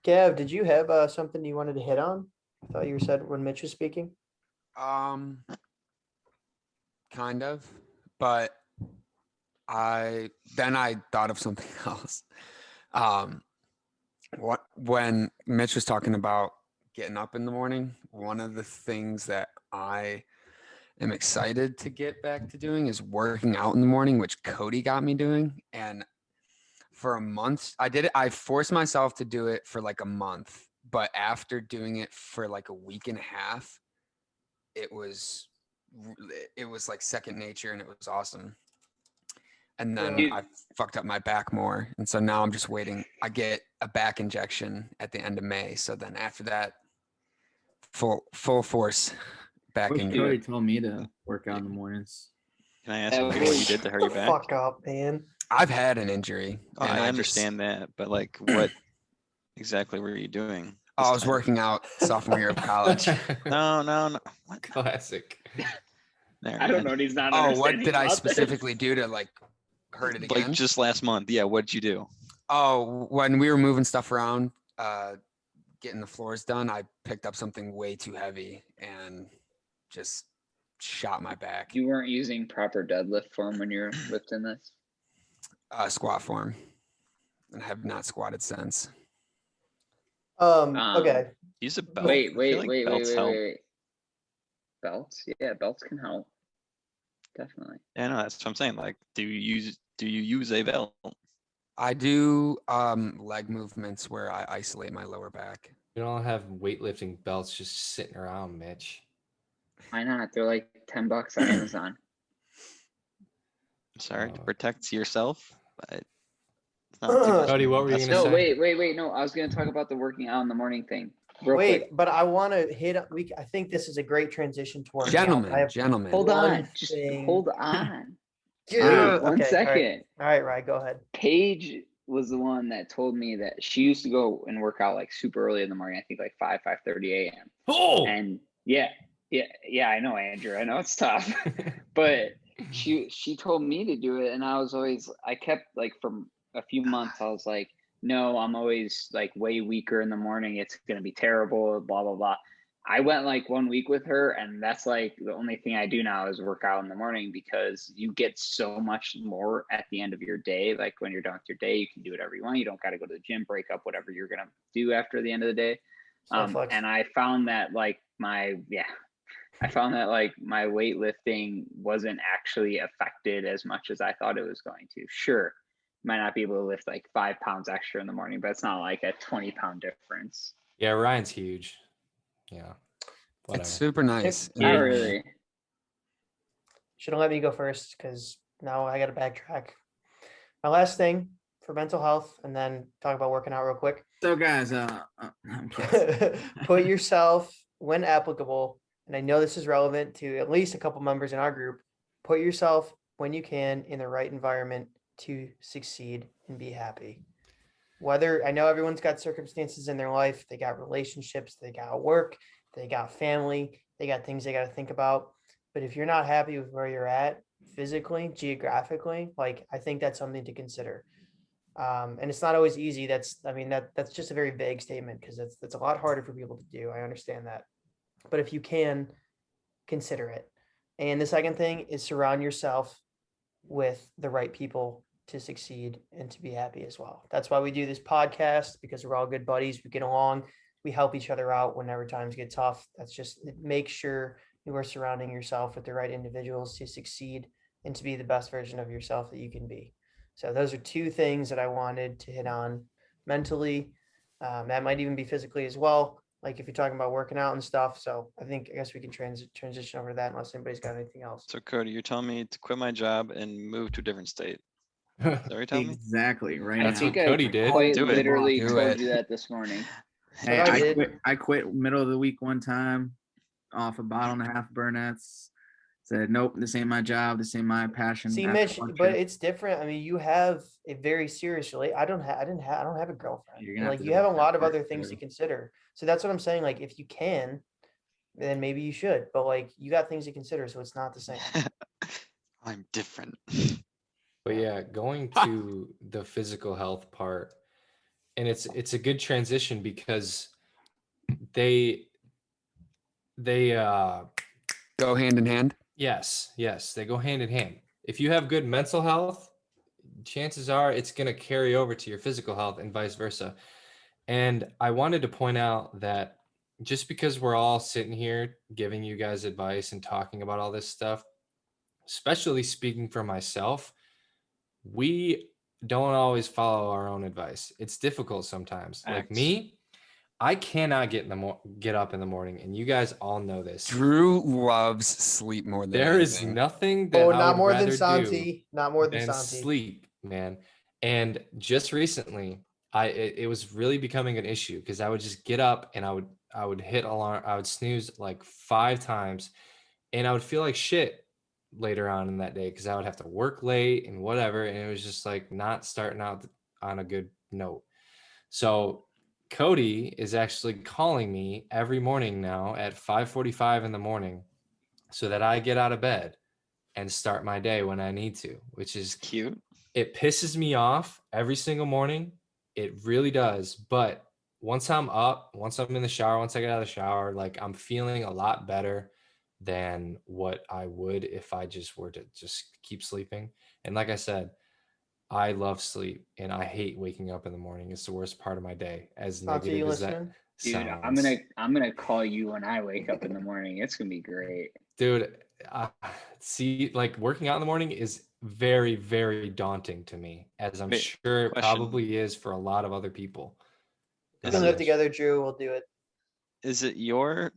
Gav, did you have something you wanted to hit on? I thought you said when Mitch was speaking. Kind of, but I thought of something else. When Mitch was talking about getting up in the morning, one of the things that I am excited to get back to doing is working out in the morning, which Cody got me doing. And for a month, I did it. I forced myself to do it for like a month, but after doing it for like a week and a half, it was like second nature and it was awesome. And then Dude. I fucked up my back more. And so now I'm just waiting. I get a back injection at the end of May. So then after that, full force back Wish into Cody it. told me to work out in the mornings. Can I ask That what was- you did to hurt Shut your the back? fuck up, man. I've had an injury. Oh, and I just- understand that, but like what exactly were you doing? Oh, this I was time? working out sophomore year of college. No. What? Classic. Never I don't mind. know. And he's not. Oh, what understanding did I about this. specifically do to like hurt it Like again? just last month. Yeah. What'd you do? Oh, when we were moving stuff around, getting the floors done, I picked up something way too heavy and just shot my back. You weren't using proper deadlift form when you're lifting this. Squat form, and have not squatted since. Okay. Use a belt. Wait, I wait, feel like wait, wait, belts wait, help. wait. Belts? Yeah, belts can help. Definitely. Yeah, no, that's what I'm saying. Like, do you use a belt? I do leg movements where I isolate my lower back. You don't have weightlifting belts just sitting around, Mitch. Why not? They're like $10 on Amazon. Sorry, to Oh. protect yourself, but it's not too much. Cody, what were you That's gonna No, say? wait. No, I was gonna talk about the working out in the morning thing. Real Wait, quick. but I want to hit. I think this is a great transition to working out. I have Gentlemen. Hold one on. Just thing- hold on. Yeah, Wait, 1 okay, all right. second. All right, Ryan, go ahead. Paige was the one that told me that she used to go and work out like super early in the morning. I think like 5:30 a.m. Oh, And yeah, I know, Andrew. I know it's tough, but she told me to do it, and I kept like from a few months. I was like, no, I'm always like way weaker in the morning. It's gonna be terrible. Blah blah blah. I went like 1 week with her, and that's like the only thing I do now is work out in the morning because you get so much more at the end of your day. Like when you're done with your day, you can do whatever you want. You don't got to go to the gym, break up whatever you're gonna do after the end of the day. Flex. And I found that like my weightlifting wasn't actually affected as much as I thought it was going to. Sure, might not be able to lift like 5 pounds extra in the morning, but it's not like a 20-pound difference. yeah, Ryan's huge. Yeah, whatever. It's super nice. Not And really. Should have let me go first because now I got to backtrack. My last thing for mental health, and then talk about working out real quick. So guys, I'm kidding. Put yourself, when applicable, and I know this is relevant to at least a couple members in our group, put yourself when you can in the right environment to succeed and be happy. Whether I know everyone's got circumstances in their life, they got relationships, they got work, they got family, they got things they got to think about. But if you're not happy with where you're at physically, geographically, like I think that's something to consider. And it's not always easy. That's just a very vague statement because that's a lot harder for people to do. I understand that. But if you can, consider it. And the second thing is surround yourself with the right people to succeed and to be happy as well. That's why we do this podcast, because we're all good buddies. We get along, we help each other out whenever times get tough. That's just, make sure you are surrounding yourself with the right individuals to succeed and to be the best version of yourself that you can be. So those are two things that I wanted to hit on mentally. That might even be physically as well. Like if you're talking about working out and stuff. So I guess we can transition over to that unless anybody's got anything else. So Cody, you're telling me to quit my job and move to a different state. Is that what you're telling me? Exactly. Right. That's now. what Cody did. Quite Do it. literally Do told it. you that this morning. Hey, I did. I quit middle of the week one time off a bottle and a half of Burnett's. Said, nope, this ain't my job. This ain't my passion. See, After Mitch, lunch but shift. it's different. I mean, you have a very serious relate. I don't have a girlfriend. You're gonna have Like to you have a develop lot of that other first, things to too. consider. So that's what I'm saying. Like if you can, then maybe you should. But like you got things to consider, so it's not the same. I'm different. But yeah, going to the physical health part, and it's a good transition because they go hand in hand. yes, they go hand in hand. If you have good mental health, chances are it's going to carry over to your physical health and vice versa. And I wanted to point out that just because we're all sitting here giving you guys advice and talking about all this stuff, especially speaking for myself, we don't always follow our own advice. It's difficult sometimes. Like Facts. me, I cannot get up in the morning, and you guys all know this. Drew loves sleep more than There is anything. nothing that I Not would more than rather do Santi. Not more than than Santi. sleep, man. And just recently, it was really becoming an issue because I would just get up and I would hit alarm, I would snooze like 5 times, and I would feel like shit later on in that day because I would have to work late and whatever, and it was just like not starting out on a good note. So Cody is actually calling me every morning now at 5:45 in the morning so that I get out of bed and start my day when I need to, which is Cute. it pisses me off every single morning. It really does. But once I'm up, once I'm in the shower, once I get out of the shower, like I'm feeling a lot better than what I would if I just were to just keep sleeping. And like I said, I love sleep and I hate waking up in the morning. It's the worst part of my day, as Santi, you negative as that listening? Dude, sounds. I'm gonna call you when I wake up in the morning. It's gonna be great. Dude, see, like working out in the morning is very, very daunting to me, as I'm Wait, sure it question. probably is for a lot of other people. We Is can it- live together, Drew. We'll do it. Is it your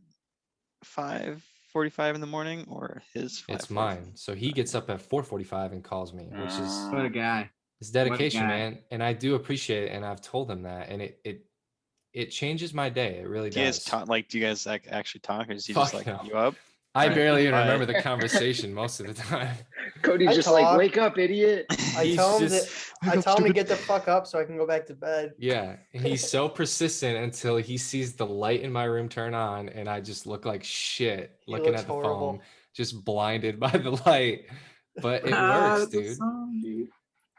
5:45 in the morning or his 5:45? It's mine. So he gets up at 4:45 and calls me, which is What a guy. his dedication, guy. man. And I do appreciate it. And I've told him that. And it changes my day. It really Do you guys does. talk, like, do you guys actually talk, or is he Fuck just like no. you up? I Right. barely even Bye. remember the conversation most of the time. Cody's I just talk. like, wake up, idiot. I He's tell him just- I tell him to get the fuck up so I can go back to bed. Yeah, and he's so persistent until he sees the light in my room turn on, and I just look like shit He looking looks at the horrible. phone, just blinded by the light. But it works, That's a dude. song, dude.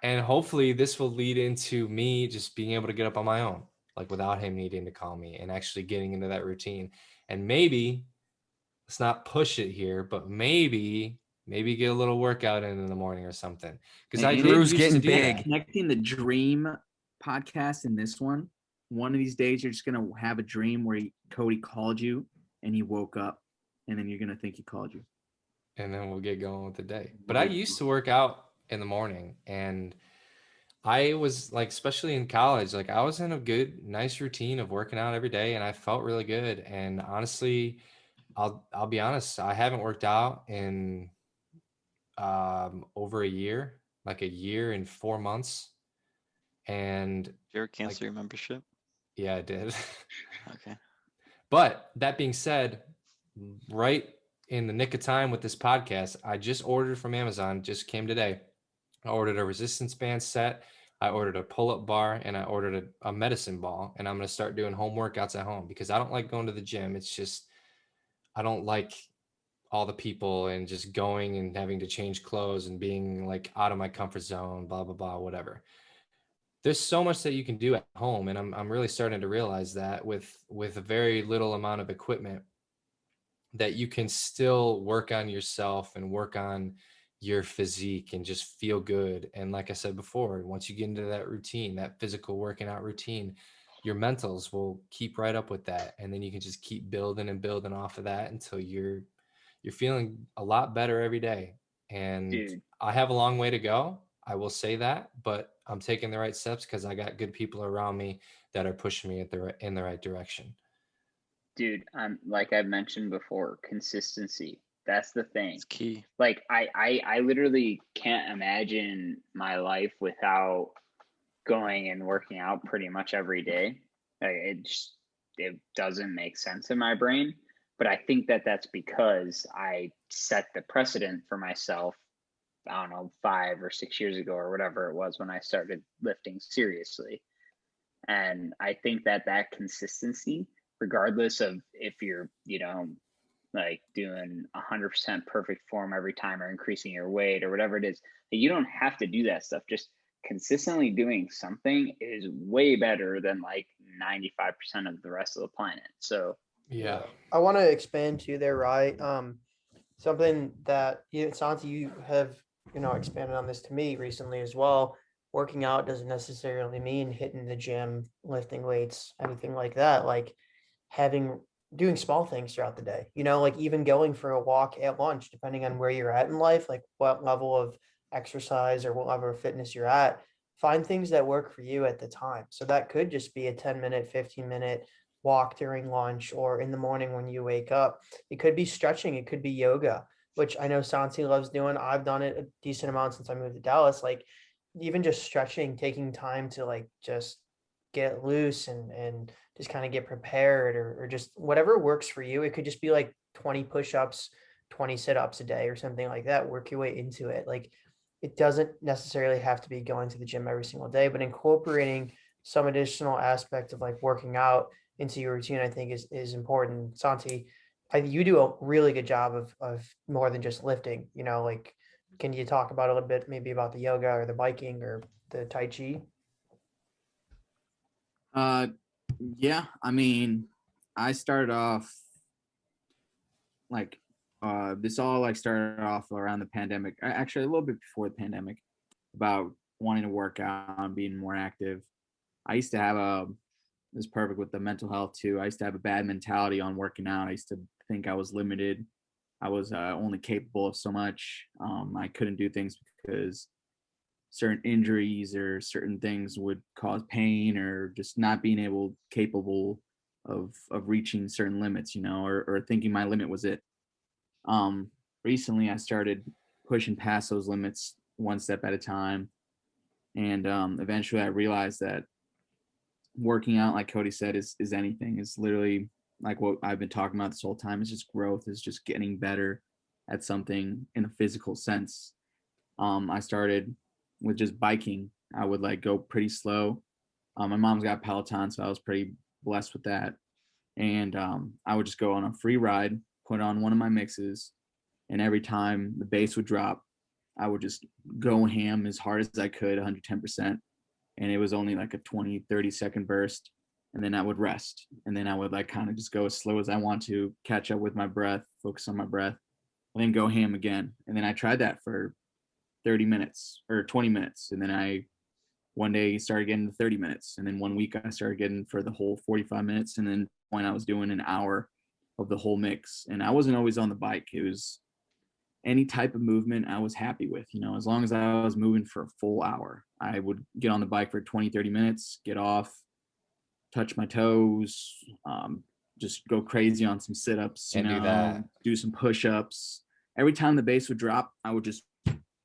And hopefully this will lead into me just being able to get up on my own, like without him needing to call me, and actually getting into that routine. And maybe, let's not push it here, but maybe get a little workout in the morning or something. Because I And did Drew's used to getting do big. that. Connecting the dream podcast and this one of these days you're just gonna have a dream where Cody called you and he woke up, and then you're gonna think he called you. And then we'll get going with the day. But We'll I get used to work out in the morning, and I was like, especially in college, like I was in a good, nice routine of working out every day, and I felt really good. And honestly, I'll be honest, I haven't worked out in over a year, like a year and 4 months. And Did you ever cancel your membership? yeah, I did. Okay. But that being said, right in the nick of time with this podcast, I just ordered from Amazon, just came today. I ordered a resistance band set, I ordered a pull-up bar, and I ordered a medicine ball. And I'm going to start doing home workouts at home because I don't like going to the gym. It's just, I don't like all the people and just going and having to change clothes and being like out of my comfort zone, blah, blah, blah, whatever. There's so much that you can do at home, and I'm really starting to realize that with a very little amount of equipment, that you can still work on yourself and work on your physique and just feel good. And like I said before, once you get into that routine, that physical working out routine, your mentals will keep right up with that, and then you can just keep building and building off of that until you're feeling a lot better every day. And Dude. I have a long way to go, I will say that, but I'm taking the right steps because I got good people around me that are pushing me in the right direction. Dude, like I've mentioned before, consistency. That's the thing. It's key. Like I literally can't imagine my life without going and working out pretty much every day. Like it doesn't make sense in my brain. But I think that that's because I set the precedent for myself, I don't know, 5 or 6 years ago or whatever it was when I started lifting seriously. And I think that that consistency, regardless of if you're, like doing 100% perfect form every time or increasing your weight or whatever it is, you don't have to do that stuff. Just consistently doing something is way better than like 95% of the rest of the planet. So Yeah. I want to expand to there, right? Something that Santi, you have expanded on this to me recently as well. Working out doesn't necessarily mean hitting the gym, lifting weights, anything like that. Like doing small things throughout the day, like even going for a walk at lunch, depending on where you're at in life, like what level of exercise or what level of fitness you're at, find things that work for you at the time. So that could just be a 10-minute, 15-minute walk during lunch or in the morning when you wake up. It could be stretching. It could be yoga, which I know Santi loves doing. I've done it a decent amount since I moved to Dallas. Like even just stretching, taking time to like just get loose and just kind of get prepared or just whatever works for you. It could just be like 20 push-ups, 20 sit-ups a day or something like that. Work your way into it. Like it doesn't necessarily have to be going to the gym every single day, but incorporating some additional aspect of like working out into your routine, I think is important. Santi, you do a really good job of more than just lifting, you know, like, can you talk about a little bit maybe about the yoga or the biking or the Tai Chi? Yeah, I mean, I started off like this all like started off around the pandemic. Actually, a little bit before the pandemic, about wanting to work out and being more active. I used to have this perfect with the mental health too. I used to have a bad mentality on working out. I used to think I was limited. I was only capable of so much. I couldn't do things because certain injuries or certain things would cause pain, or just not being capable of reaching certain limits, you know, or thinking my limit was it. Recently I started pushing past those limits one step at a time, and eventually I realized that working out, like Cody said, is anything. Is literally like what I've been talking about this whole time. Is just growth, is just getting better at something in a physical sense. I started with just biking. I would like go pretty slow. My mom's got Peloton, so I was pretty blessed with that. And I would just go on a free ride, put on one of my mixes, and every time the bass would drop, I would just go ham as hard as I could, 110%. And it was only like a 20, 30-second burst. And then I would rest. And then I would like kind of just go as slow as I want to, catch up with my breath, focus on my breath, and then go ham again. And then I tried that for 30 minutes or 20 minutes. And then I one day started getting to 30 minutes. And then one week I started getting for the whole 45 minutes. And then when I was doing an hour of the whole mix. And I wasn't always on the bike. It was any type of movement I was happy with, you know, as long as I was moving for a full hour. I would get on the bike for 20, 30 minutes, get off, touch my toes, just go crazy on some sit-ups, you And do know, that. do some push-ups. Every time the bass would drop, I would just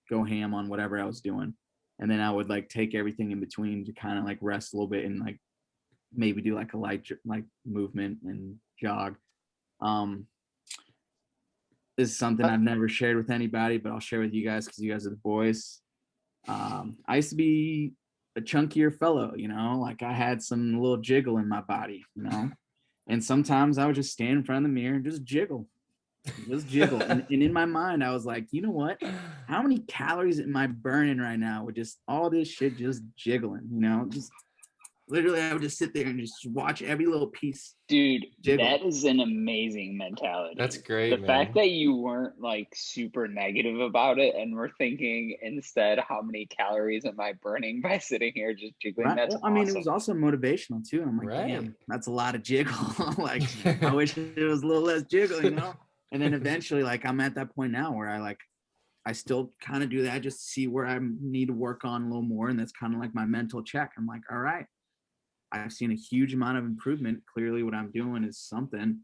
go ham on whatever I was doing. And then I would like take everything in between to kind of like rest a little bit and like maybe do like a light like movement and jog. This is something I've never shared with anybody, but I'll share with you guys because you guys are the boys. I used to be a chunkier fellow, you know, like I had some little jiggle in my body, you know, and sometimes I would just stand in front of the mirror and just jiggle. And in my mind, I was like, you know what? How many calories am I burning right now with just all this shit just jiggling, you know? Just literally, I would just sit there and just watch every little piece. Dude, Jiggle. that is an amazing mentality. That's great, The man. fact that you weren't like super negative about it and were thinking instead, how many calories am I burning by sitting here just jiggling? Right? That's Well, I mean, it awesome. was also motivational too. I'm like, Right. damn, that's a lot of jiggle. Like, I wish it was a little less jiggle, you know? And then eventually, like, I'm at that point now where I still kind of do that just to see where I need to work on a little more. And that's kind of like my mental check. I'm like, all right, I've seen a huge amount of improvement. Clearly what I'm doing is something.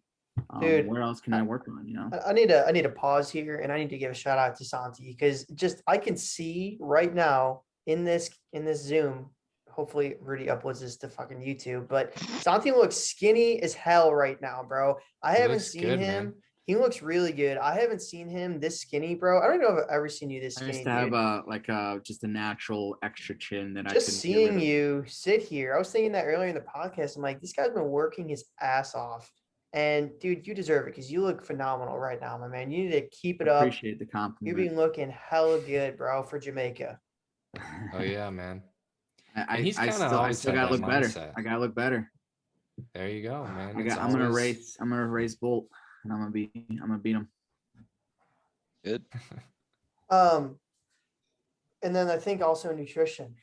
Dude, where else can I work on, you know? I need to pause here, and I need to give a shout out to Santi, because just I can see right now in this Zoom. Hopefully Rudy uploads this to fucking YouTube, but Santi looks skinny as hell right now, bro. I He haven't looks seen good, him. man. He looks really good. I haven't seen him this skinny, bro. I don't know if I've ever seen you this I skinny, used to have dude. just a natural extra chin that I Just couldn't get rid seeing of. you sit here, I was thinking that earlier in the podcast. I'm like, this guy's been working his ass off. And dude, you deserve it because you look phenomenal right now, my man. You need to keep it up. Appreciate the You've compliment. been looking hella good, bro, for Jamaica. Oh yeah, man. I And he's kinda I always still had gotta that look better. mindset. I gotta look better. There you go, man. I'm It's gonna always- race Bolt, and I'm gonna beat him. Good. And then I think also nutrition,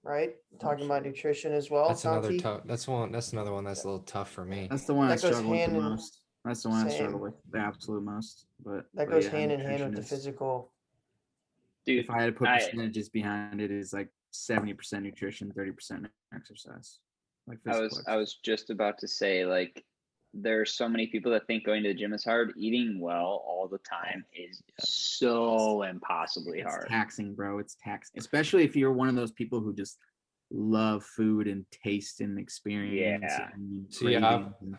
right? Talking about nutrition as well. That's another Santi. tough. That's another one that's a little tough for me. That's the one I That goes struggle with the hand in- most. That's the one I struggle Same. with the absolute most. But That but goes yeah, hand in hand nutrition with the is- physical. Dude, If I had to put I- percentages behind it, it's like 70% nutrition, 30% exercise. Like I physical was just about to say, like, there are so many people that think going to the gym is hard. Eating well all the time is so impossibly It's hard. taxing, bro. It's taxing, especially if you're one of those people who just love food and taste and experience. Yeah. And See, I've cravings and-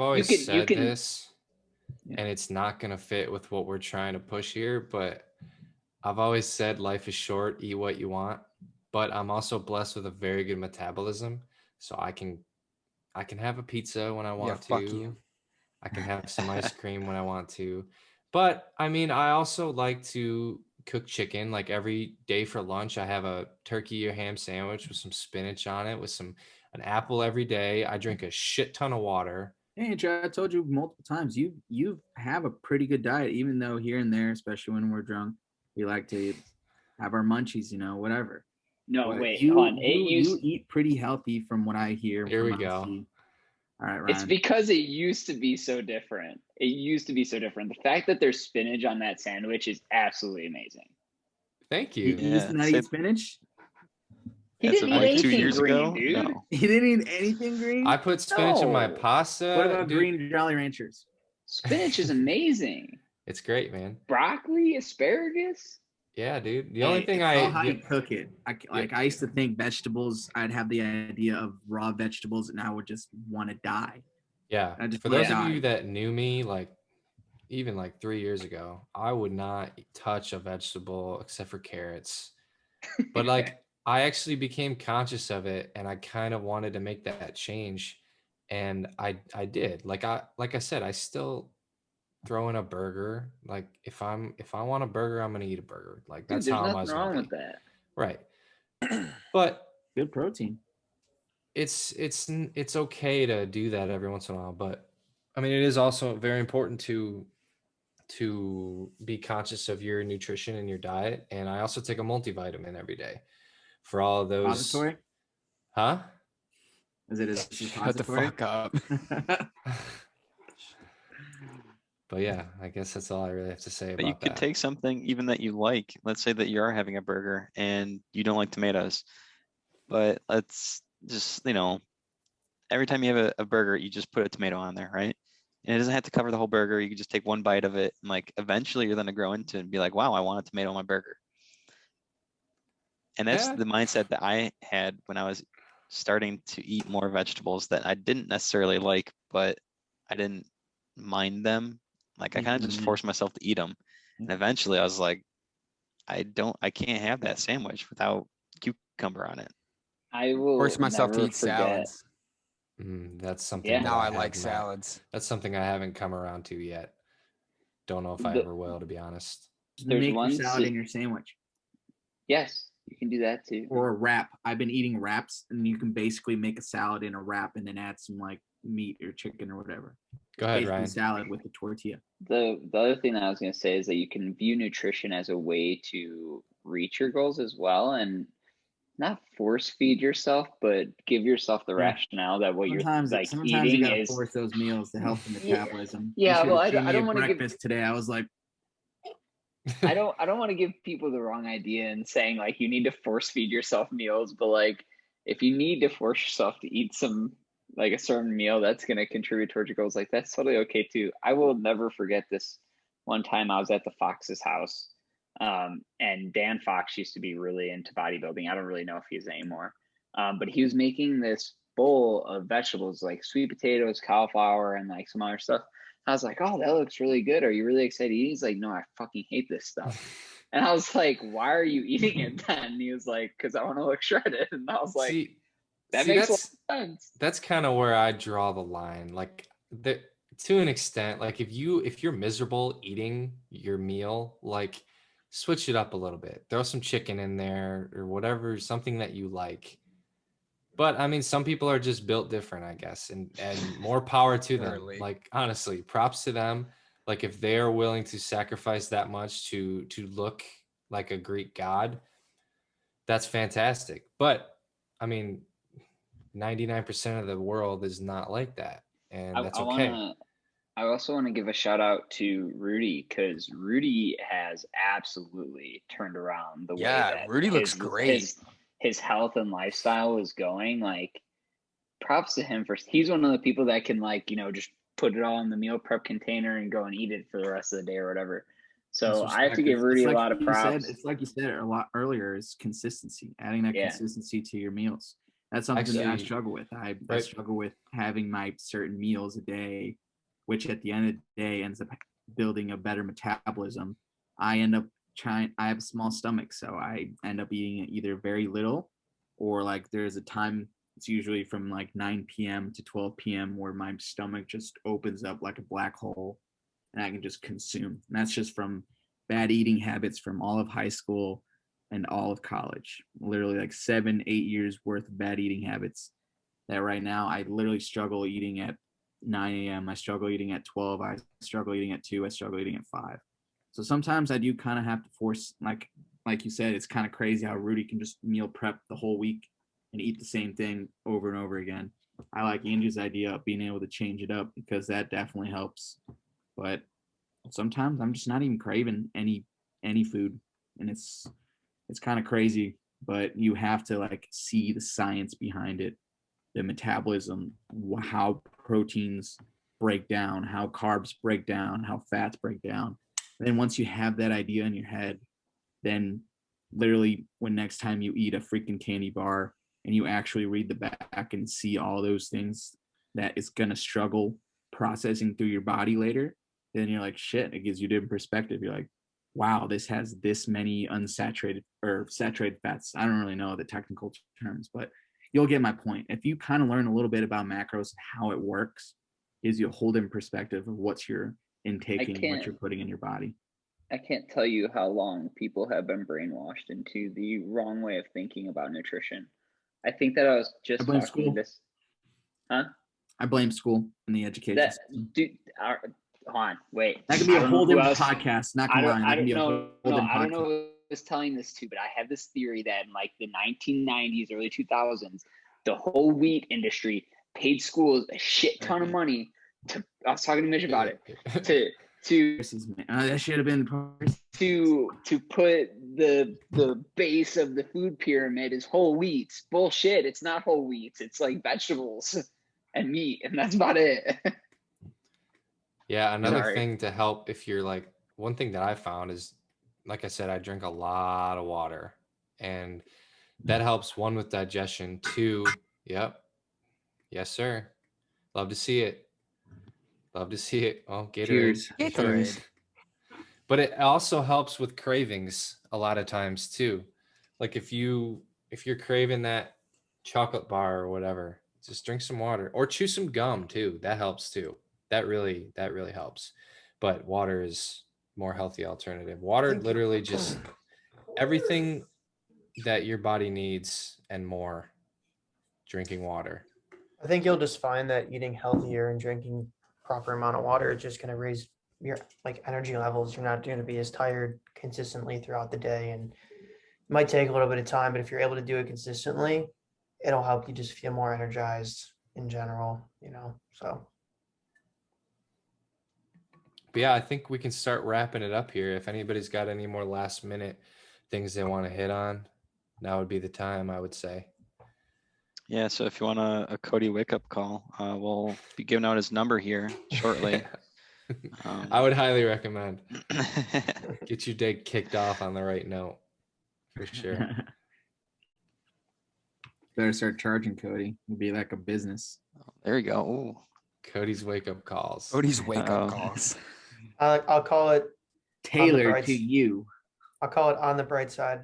always you said can- this, Yeah. and it's not gonna fit with what we're trying to push here, but I've always said life is short, eat what you want. But I'm also blessed with a very good metabolism. so I can have a pizza when I want fuck to. you. I can have some ice cream when I want to. But I mean, I also like to cook chicken. Like every day for lunch, I have a turkey or ham sandwich with some spinach on it, with an apple every day. I drink a shit ton of water. Hey, Andrew, I told you multiple times, you have a pretty good diet, even though here and there, especially when we're drunk, we like to have our munchies, whatever. No, But wait, you hold on. you eat pretty healthy from what I hear. Here from we what I go. see. All right, It's Ryan. because it used to be so different. It used to be so different. The fact that there's spinach on that sandwich is absolutely amazing. Thank He you. used to not say- eat spinach. He That's didn't eat like 2 anything years green, ago. dude. No. He didn't eat anything green. I put spinach in my No. pasta. What about dude. green Jolly Ranchers? Spinach is amazing. It's great, man. Broccoli, asparagus. Yeah, dude. The only Hey, thing it's all how you the- cook it. I used to think vegetables. I'd have the idea of raw vegetables, and I would just want to die. yeah, I just for wanna those of die. you that knew me, like even like 3 years ago, I would not touch a vegetable except for carrots. But like I actually became conscious of it, and I kind of wanted to make that change, and I did. Like I said, I still throw in a burger. Like if I want a burger, I'm gonna eat a burger. Like Dude, that's there's how I'm nothing always wrong gonna with be. that. Right. But Good protein. it's okay to do that every once in a while, but I mean it is also very important to be conscious of your nutrition and your diet. And I also take a multivitamin every day for all of those. Repository? Huh? Is it a Shut the repository? fuck up. But yeah, I guess that's all I really have to say But you about could that. take something even that you like. Let's say that you are having a burger and you don't like tomatoes, but let's just, every time you have a burger, you just put a tomato on there, right? And it doesn't have to cover the whole burger. You can just take one bite of it, and like eventually you're going to grow into it and be like, wow, I want a tomato on my burger. And that's Yeah. the mindset that I had when I was starting to eat more vegetables that I didn't necessarily like, but I didn't mind them. Like I kind of just Mhm. forced myself to eat them. And eventually I was like, I can't have that sandwich without cucumber on it. I will Force myself to never eat forget. salads. That's something. Yeah. that Now I have like not- salads. That's something I haven't come around to yet. Don't know if I The- ever will, to be honest. Just There's make your one salad si- in your sandwich Yes, you can do that too. or a wrap. I've been eating wraps, and you can basically make a salad in a wrap and then add some like meat or chicken or whatever. Go ahead, Basically Ryan. salad with the tortilla. The other thing that I was going to say is that you can view nutrition as a way to reach your goals as well, and not force feed yourself, but give yourself the Yeah. rationale that what Sometimes, you're like sometimes you eating gotta is. force those meals to help the Yeah. metabolism. Yeah, You should've well, I seen me don't at wanna give- breakfast today. I was like, I don't want to give people the wrong idea and saying like you need to force feed yourself meals, but like if you need to force yourself to eat some like a certain meal that's going to contribute towards your goals, like that's totally okay too. I will never forget this one time I was at the Fox's house, and Dan Fox used to be really into bodybuilding. I don't really know if he is anymore, but he was making this bowl of vegetables like sweet potatoes, cauliflower, and like some other stuff. I was like, oh, that looks really good. Are you really excited to eat? He's like, no, I fucking hate this stuff. And I was like, why are you eating it then? And he was like, because I want to look shredded. And I was like, See, that see, makes a lot that's of sense. that's kind of where I draw the line. Like to an extent, like if you're miserable eating your meal, like switch it up a little bit. Throw some chicken in there or whatever, something that you like. But I mean, some people are just built different, I guess, and more power to them. Surely. Like honestly, props to them. Like if they are willing to sacrifice that much to look like a Greek god, that's fantastic. But I mean, 99% of the world is not like that, and that's okay. I also want to give a shout out to Rudy because Rudy has absolutely turned around the way Yeah, that Rudy looks great. His health and lifestyle is going. Like, props to him for he's one of the people that can like just put it all in the meal prep container and go and eat it for the rest of the day or whatever. So That's I have to respect. give Rudy It's a like lot of you said- props. It's like you said a lot earlier, is consistency, adding that Yeah. consistency to your meals. That's something that I Actually, struggle with. I right. struggle with having my certain meals a day, which at the end of the day ends up building a better metabolism. I have a small stomach, so I end up eating either very little or like there's a time It's usually from like 9 p.m. to 12 p.m. where my stomach just opens up like a black hole and I can just consume. And that's just from bad eating habits from all of high school and all of college. Literally like 7-8 years worth of bad eating habits that right now I literally struggle eating at 9 a.m. I struggle eating at 12. I struggle eating at 2. I struggle eating at 5. So sometimes I do kind of have to force, like you said, it's kind of crazy how Rudy can just meal prep the whole week and eat the same thing over and over again. I like Andrew's idea of being able to change it up because that definitely helps. But sometimes I'm just not even craving any food, and it's kind of crazy. But you have to like see the science behind it, the metabolism, how proteins break down, how carbs break down, how fats break down. And then once you have that idea in your head, then literally when next time you eat a freaking candy bar and you actually read the back and see all those things that it's going to struggle processing through your body later, then you're like, shit, it gives you different perspective. You're like, wow, this has this many unsaturated or saturated fats. I don't really know the technical terms, but you'll get my point. If you kind of learn a little bit about macros and how it works, gives you a whole different perspective of what you're intaking and what you're putting in your body. I can't tell you how long people have been brainwashed into the wrong way of thinking about nutrition. I think that I was just blame talking school. this. Huh? I blame school and the education That system. dude. Hold on, wait. That could be I a don't know whole who different else- podcast. Not I gonna don't, lie. I That can don't be a whole know. No, different I don't know podcast. who was telling this to, but I have this theory that in like the 1990s, early 2000s, the whole wheat industry paid schools a shit ton of money to. I was talking to Mitch about it to That should have been to put the base of the food pyramid is whole wheats. Bullshit. It's not whole wheats. It's like vegetables and meat, and that's about it. Yeah, another Sorry. thing to help if you're like, one thing that I found is, like I said, I drink a lot of water, and that helps, one, with digestion, 2, yep, yes sir, love to see it, love to see it. Oh, Gatorade. Cheers. Gatorade. But it also helps with cravings a lot of times too. Like if you're craving that chocolate bar or whatever, just drink some water or chew some gum too. That helps too. That really helps. But water is more healthy alternative. Water Thank you. literally just everything that your body needs and more. Drinking water. I think you'll just find that eating healthier and drinking proper amount of water is just going to raise your like energy levels. You're not going to be as tired consistently throughout the day, and it might take a little bit of time, but if you're able to do it consistently, it'll help you just feel more energized in general, so. But yeah, I think we can start wrapping it up here. If anybody's got any more last minute things they want to hit on, now would be the time, I would say. Yeah, so if you want a Cody wake up call, we'll be giving out his number here shortly. I would highly recommend. Get your day kicked off on the right note, for sure. Better start charging Cody. It'll be like a business. There you go. Ooh. Cody's wake up calls. Cody's wake Uh-oh. up calls. I'll call it Tailored bright to s- you. I'll call it on the bright side.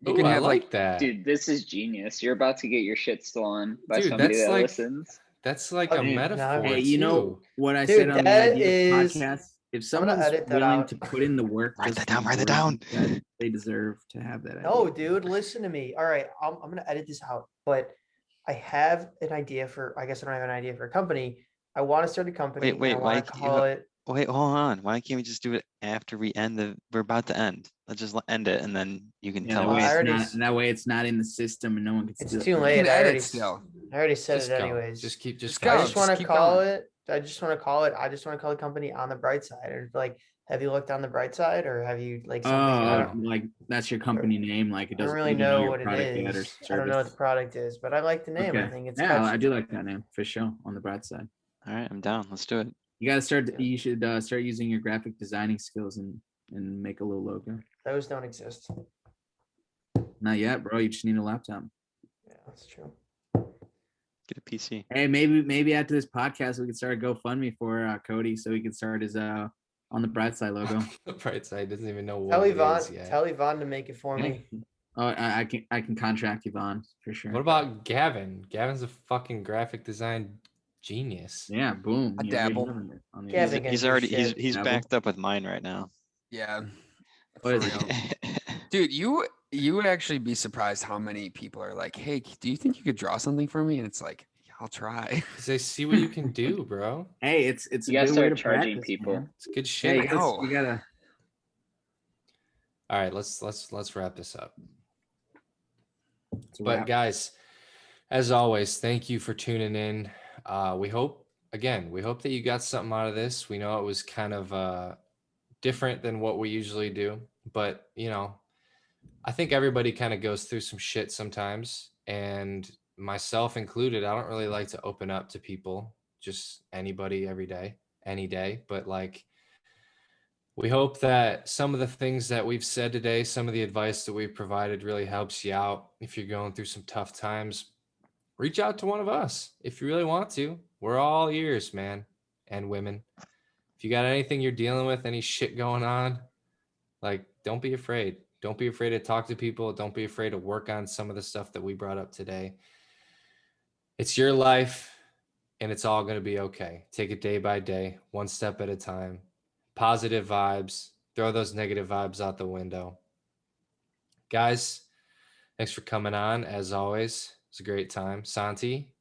You Ooh, can I have like like that. Dude, this is genius. You're about to get your shit stolen by Dude, somebody that's that like- listens. That's like Oh, a dude, no. metaphor. Hey, you know too. what I Dude, said on the that idea is- podcast? If I'm gonna someone's edit that willing out. to put in the work, Write just that down, for write the that down. work, then they deserve to have that. No, idea. dude, listen to me. All right, I'm gonna edit this out, but I have an idea for. I guess I don't have an idea for a company. I want to start a company. Wait, and I why want to can't you call ha- it. Wait, hold on. Why can't we just do it after we end we're about to end. Let's just end it and then you can Yeah, tell that way, I us. already it's s- not, that way it's not in the system and no one can It's steal too it. you late. can I edit already, still. I already said Just it go. anyways. Just keep Just go. go. I just want to keep call going. it. I just want to call it. I just want to call the company On the Bright Side. Or like, have you looked on the bright side, or have you like something? I Oh. don't, Like that's your company name. Like it I don't doesn't really you don't know your what it product yet or is. I don't know what the service. product is, but I like the name. I Okay. think it's Yeah, I catchy. do like that name for sure. On the bright side, All right, I'm down. Let's do it. you gotta start. Yeah. You should start using your graphic designing skills and make a little logo. Those don't exist. Not yet, bro. You just need a laptop. Yeah, that's true. Get a PC. Hey, maybe after this podcast we could start a GoFundMe for Cody so he can start his on the bright side logo. The bright side doesn't even know what Tell it Yvonne. is yet. Tell Yvonne to make it for Okay. me. Oh, I can contract you, Vaughn, for sure. What about Gavin? Gavin's a fucking graphic design genius. Yeah, boom. I you dabble. have it on the Gavin inside. can He's do already shit. he's Dabble. backed up with mine right now. Yeah. What For is it? real. Dude, you would actually be surprised how many people are like, "Hey, do you think you could draw something for me?" And it's like, yeah, I'll try. Because they see what you can do, bro. Hey, it's You a gotta good way to start charging practice, people. man. It's good Hey, shit. know. you gotta. All right, let's wrap this up. It's a But wrap. guys, as always, thank you for tuning in. We hope that you got something out of this. We know it was kind of different than what we usually do, but I think everybody kind of goes through some shit sometimes, and myself included. I don't really like to open up to people, just anybody every day, any day, but like we hope that some of the things that we've said today, some of the advice that we've provided really helps you out. If you're going through some tough times, reach out to one of us if you really want to. We're all ears, man and women. If you got anything you're dealing with, any shit going on, like don't be afraid. Don't be afraid to talk to people. Don't be afraid to work on some of the stuff that we brought up today. It's your life and it's all going to be okay. Take it day by day, one step at a time. Positive vibes. Throw those negative vibes out the window. Guys, thanks for coming on. As always, it's a great time. Santi,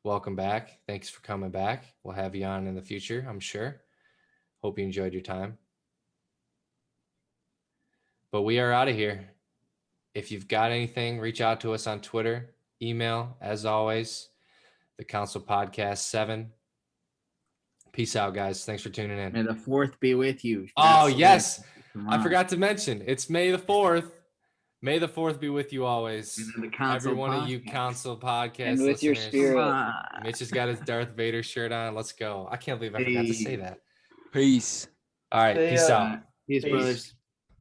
welcome back. Thanks for coming back. We'll have you on in the future, I'm sure. Hope you enjoyed your time. But we are out of here. If you've got anything, reach out to us on Twitter, email, as always, the Council Podcast 7. Peace out, guys. Thanks for tuning in. May the 4th be with you. Oh, yes. Come I on. forgot to mention, it's May the 4th. May the 4th be with you always. And then the Council Every one of you Podcast. Council Podcast And with your listeners. spirit. Come on. Mitch has got his Darth Vader shirt on. Let's go. I can't believe I forgot to say Hey. that. Peace. All right. See Peace ya. out. Peace, Peace. brothers.